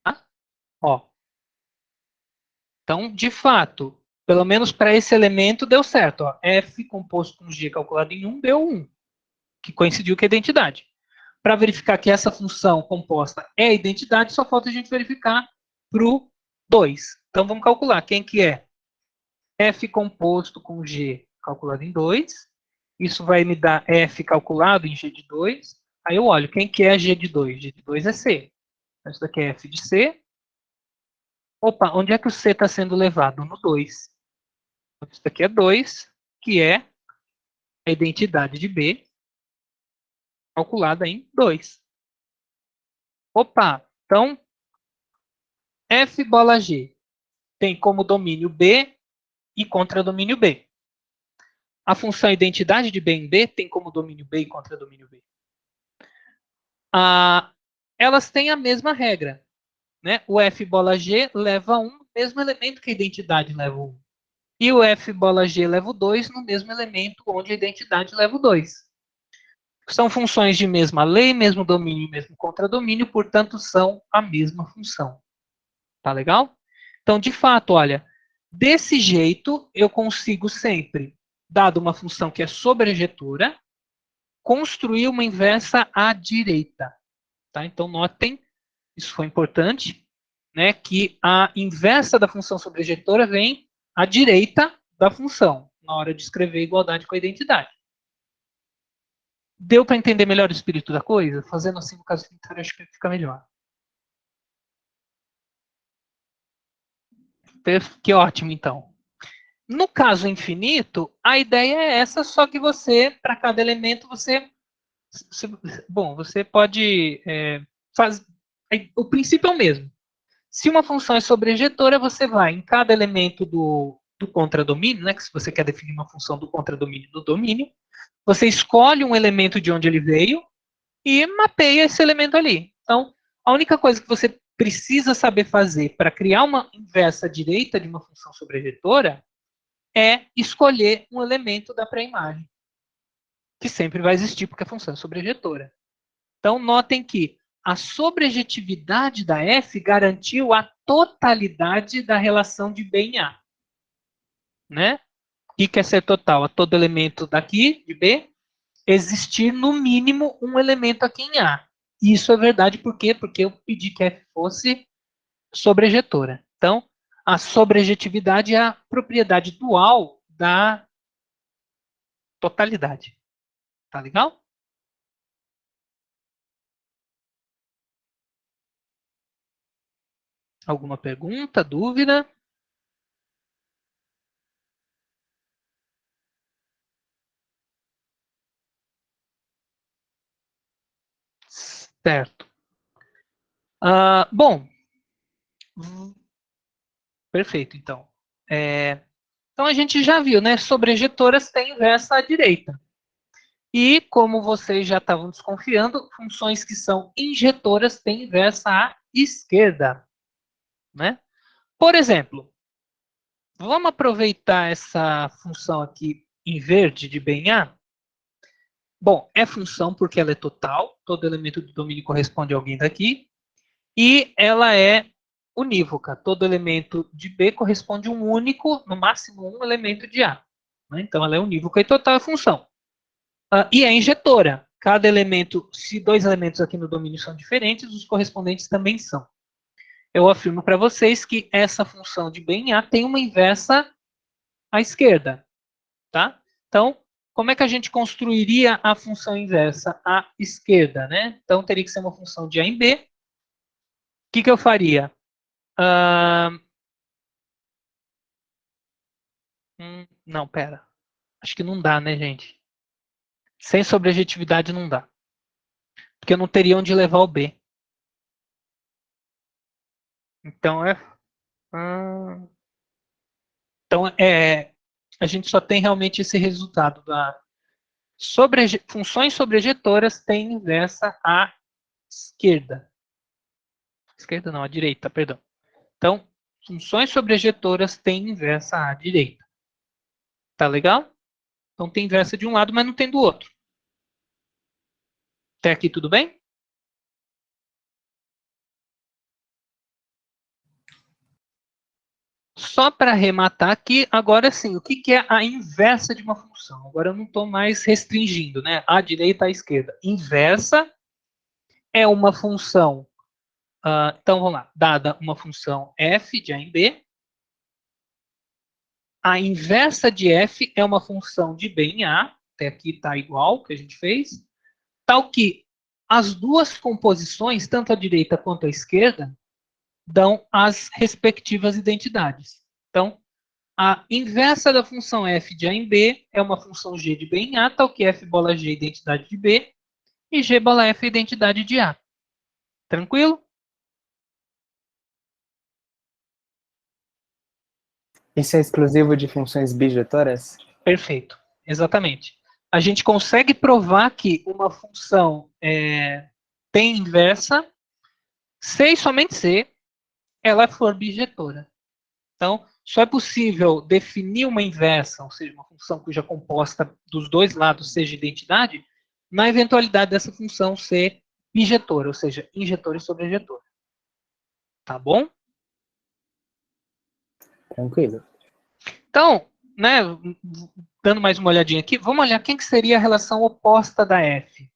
Tá? Ó. Então, de fato, pelo menos para esse elemento deu certo. Ó. F composto com G calculado em 1 deu 1, que coincidiu com a identidade. Para verificar que essa função composta é a identidade, só falta a gente verificar para o 2. Então, vamos calcular. Quem que é? F composto com G calculado em 2. Isso vai me dar F calculado em G de 2. Aí eu olho, quem que é G de 2? G de 2 é C. Então, isso daqui é F de C. Opa, onde é que o C está sendo levado? No 2. Então, isso daqui é 2, que é a identidade de B calculada em 2. Opa, então, F bola G tem como domínio B e contradomínio B. A função identidade de B em B tem como domínio B e contradomínio B. Elas têm a mesma regra. Né? O F bola G leva 1 no mesmo elemento que a identidade leva 1. E o F bola G leva o 2 no mesmo elemento onde a identidade leva o 2. São funções de mesma lei, mesmo domínio e mesmo contradomínio, portanto, são a mesma função. Tá legal? Então, de fato, olha, desse jeito, eu consigo sempre, dado uma função que é sobrejetora, construir uma inversa à direita. Tá? Então, notem, isso foi importante, né, que a inversa da função sobrejetora vem à direita da função, na hora de escrever igualdade com a identidade. Deu para entender melhor o espírito da coisa? Fazendo assim no caso unitário, acho que fica melhor. Que ótimo, então. No caso infinito, a ideia é essa, só que você, para cada elemento, você pode fazer. O princípio é o mesmo. Se uma função é sobrejetora, você vai em cada elemento do contradomínio, né, que se você quer definir uma função do contradomínio do domínio, você escolhe um elemento de onde ele veio e mapeia esse elemento ali. Então, a única coisa que você precisa saber fazer para criar uma inversa direita de uma função sobrejetora é escolher um elemento da pré-imagem, que sempre vai existir porque a função é sobrejetora. Então, notem que a sobrejetividade da F garantiu a totalidade da relação de B em A. Né? O que quer ser total? A todo elemento daqui, de B, existir no mínimo um elemento aqui em A. E isso é verdade por quê? Porque eu pedi que F fosse sobrejetora. Então, a sobrejetividade é a propriedade dual da totalidade. Tá legal? Alguma pergunta, dúvida? Certo. Bom, perfeito, então. Então a gente já viu, né? Sobrejetoras têm inversa à direita. E, como vocês já estavam desconfiando, funções que são injetoras têm inversa à esquerda. Né? Por exemplo, vamos aproveitar essa função aqui em verde de B em A? Bom, é função porque ela é total, todo elemento do domínio corresponde a alguém daqui, e ela é unívoca, todo elemento de B corresponde a um único, no máximo um elemento de A. Né? Então ela é unívoca e total é função. E é injetora. Cada elemento, se dois elementos aqui no domínio são diferentes, os correspondentes também são. Eu afirmo para vocês que essa função de B em A tem uma inversa à esquerda. Tá? Então, como é que a gente construiria a função inversa à esquerda? Né? Então, teria que ser uma função de A em B. O que eu faria? Não, pera. Acho que não dá, né, gente? Sem sobrejetividade não dá. Porque eu não teria onde levar o B. Então, a gente só tem realmente esse resultado da funções sobrejetoras têm inversa à esquerda. Esquerda não, à direita, perdão. Então, funções sobrejetoras têm inversa à direita. Tá legal? Então tem inversa de um lado, mas não tem do outro. Até aqui tudo bem? Só para arrematar aqui, agora sim, o que é a inversa de uma função? Agora eu não estou mais restringindo, né? À direita, à esquerda. Inversa é uma função Então, vamos lá. Dada uma função f de A em B, a inversa de f é uma função de B em A, até aqui está igual que a gente fez, tal que as duas composições, tanto a direita quanto a esquerda, dão as respectivas identidades. Então, a inversa da função f de A em B é uma função g de B em A, tal que f bola g é identidade de B, e g bola f é identidade de A. Tranquilo? Isso é exclusivo de funções bijetoras? Perfeito, exatamente. A gente consegue provar que uma função tem inversa se e somente se ela for bijetora. Então, só é possível definir uma inversa, ou seja, uma função cuja composta dos dois lados seja identidade, na eventualidade dessa função ser bijetora, ou seja, injetora e sobrejetora. Tá bom? Tranquilo. Então, né, dando mais uma olhadinha aqui, vamos olhar quem que seria a relação oposta da F.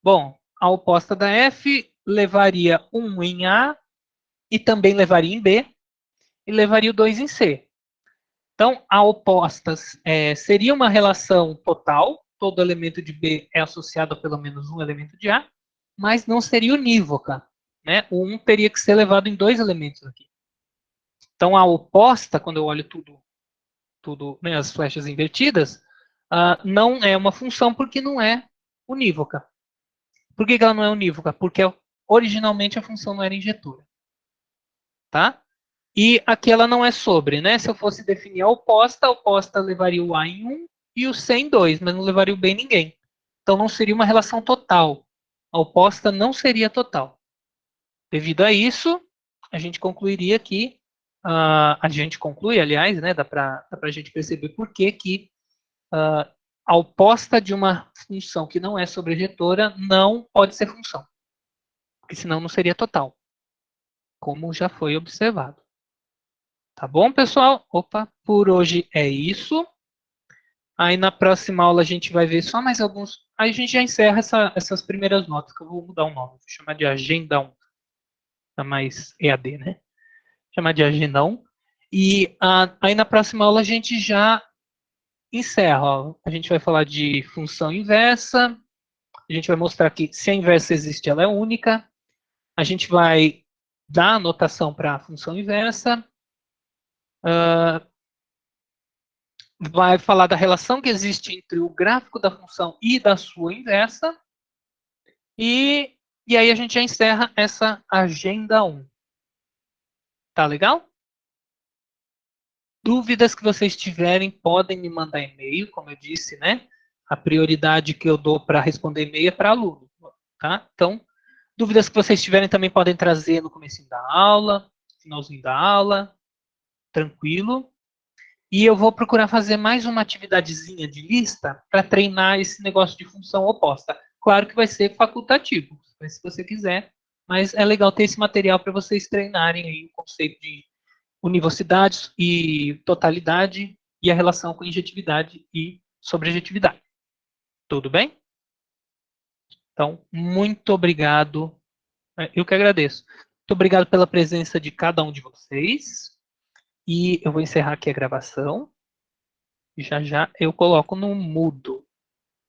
Bom, a oposta da F levaria 1 em A e também levaria em B e levaria o 2 em C. Então, a oposta seria uma relação total, todo elemento de B é associado a pelo menos um elemento de A, mas não seria unívoca. Né? O 1 teria que ser levado em 2 elementos aqui. Então, a oposta, quando eu olho tudo né, as flechas invertidas, não é uma função porque não é unívoca. Por que ela não é unívoca? Porque originalmente a função não era injetora. Tá? E aqui ela não é sobre, né? Se eu fosse definir a oposta levaria o A em 1 e o C em 2, mas não levaria o B em ninguém. Então não seria uma relação total. A oposta não seria total. Devido a isso, a gente concluiria que, a gente conclui, aliás, né, dá para a gente perceber por que a oposta de uma função que não é sobrejetora não pode ser função. Porque senão não seria total, como já foi observado. Tá bom, pessoal? Opa, por hoje é isso. Aí na próxima aula a gente vai ver só mais alguns. Aí a gente já encerra essas primeiras notas, que eu vou mudar o nome. Vou chamar de Agenda 1. Tá mais EAD, né? Chamar de Agenda 1. E aí na próxima aula a gente já encerra. Ó. A gente vai falar de função inversa. A gente vai mostrar que se a inversa existe, ela é única. A gente vai dar a notação para a função inversa. Vai falar da relação que existe entre o gráfico da função e da sua inversa. E aí a gente já encerra essa agenda 1. Tá legal? Dúvidas que vocês tiverem, podem me mandar e-mail, como eu disse, né? A prioridade que eu dou para responder e-mail é para aluno, tá? Então, dúvidas que vocês tiverem também podem trazer no começo da aula, finalzinho da aula, tranquilo. E eu vou procurar fazer mais uma atividadezinha de lista para treinar esse negócio de função oposta. Claro que vai ser facultativo, se você quiser, mas é legal ter esse material para vocês treinarem aí o conceito de univocidade e totalidade e a relação com injetividade e sobrejetividade. Tudo bem? Então, muito obrigado. Eu que agradeço. Muito obrigado pela presença de cada um de vocês. E eu vou encerrar aqui a gravação. E já já eu coloco no mudo.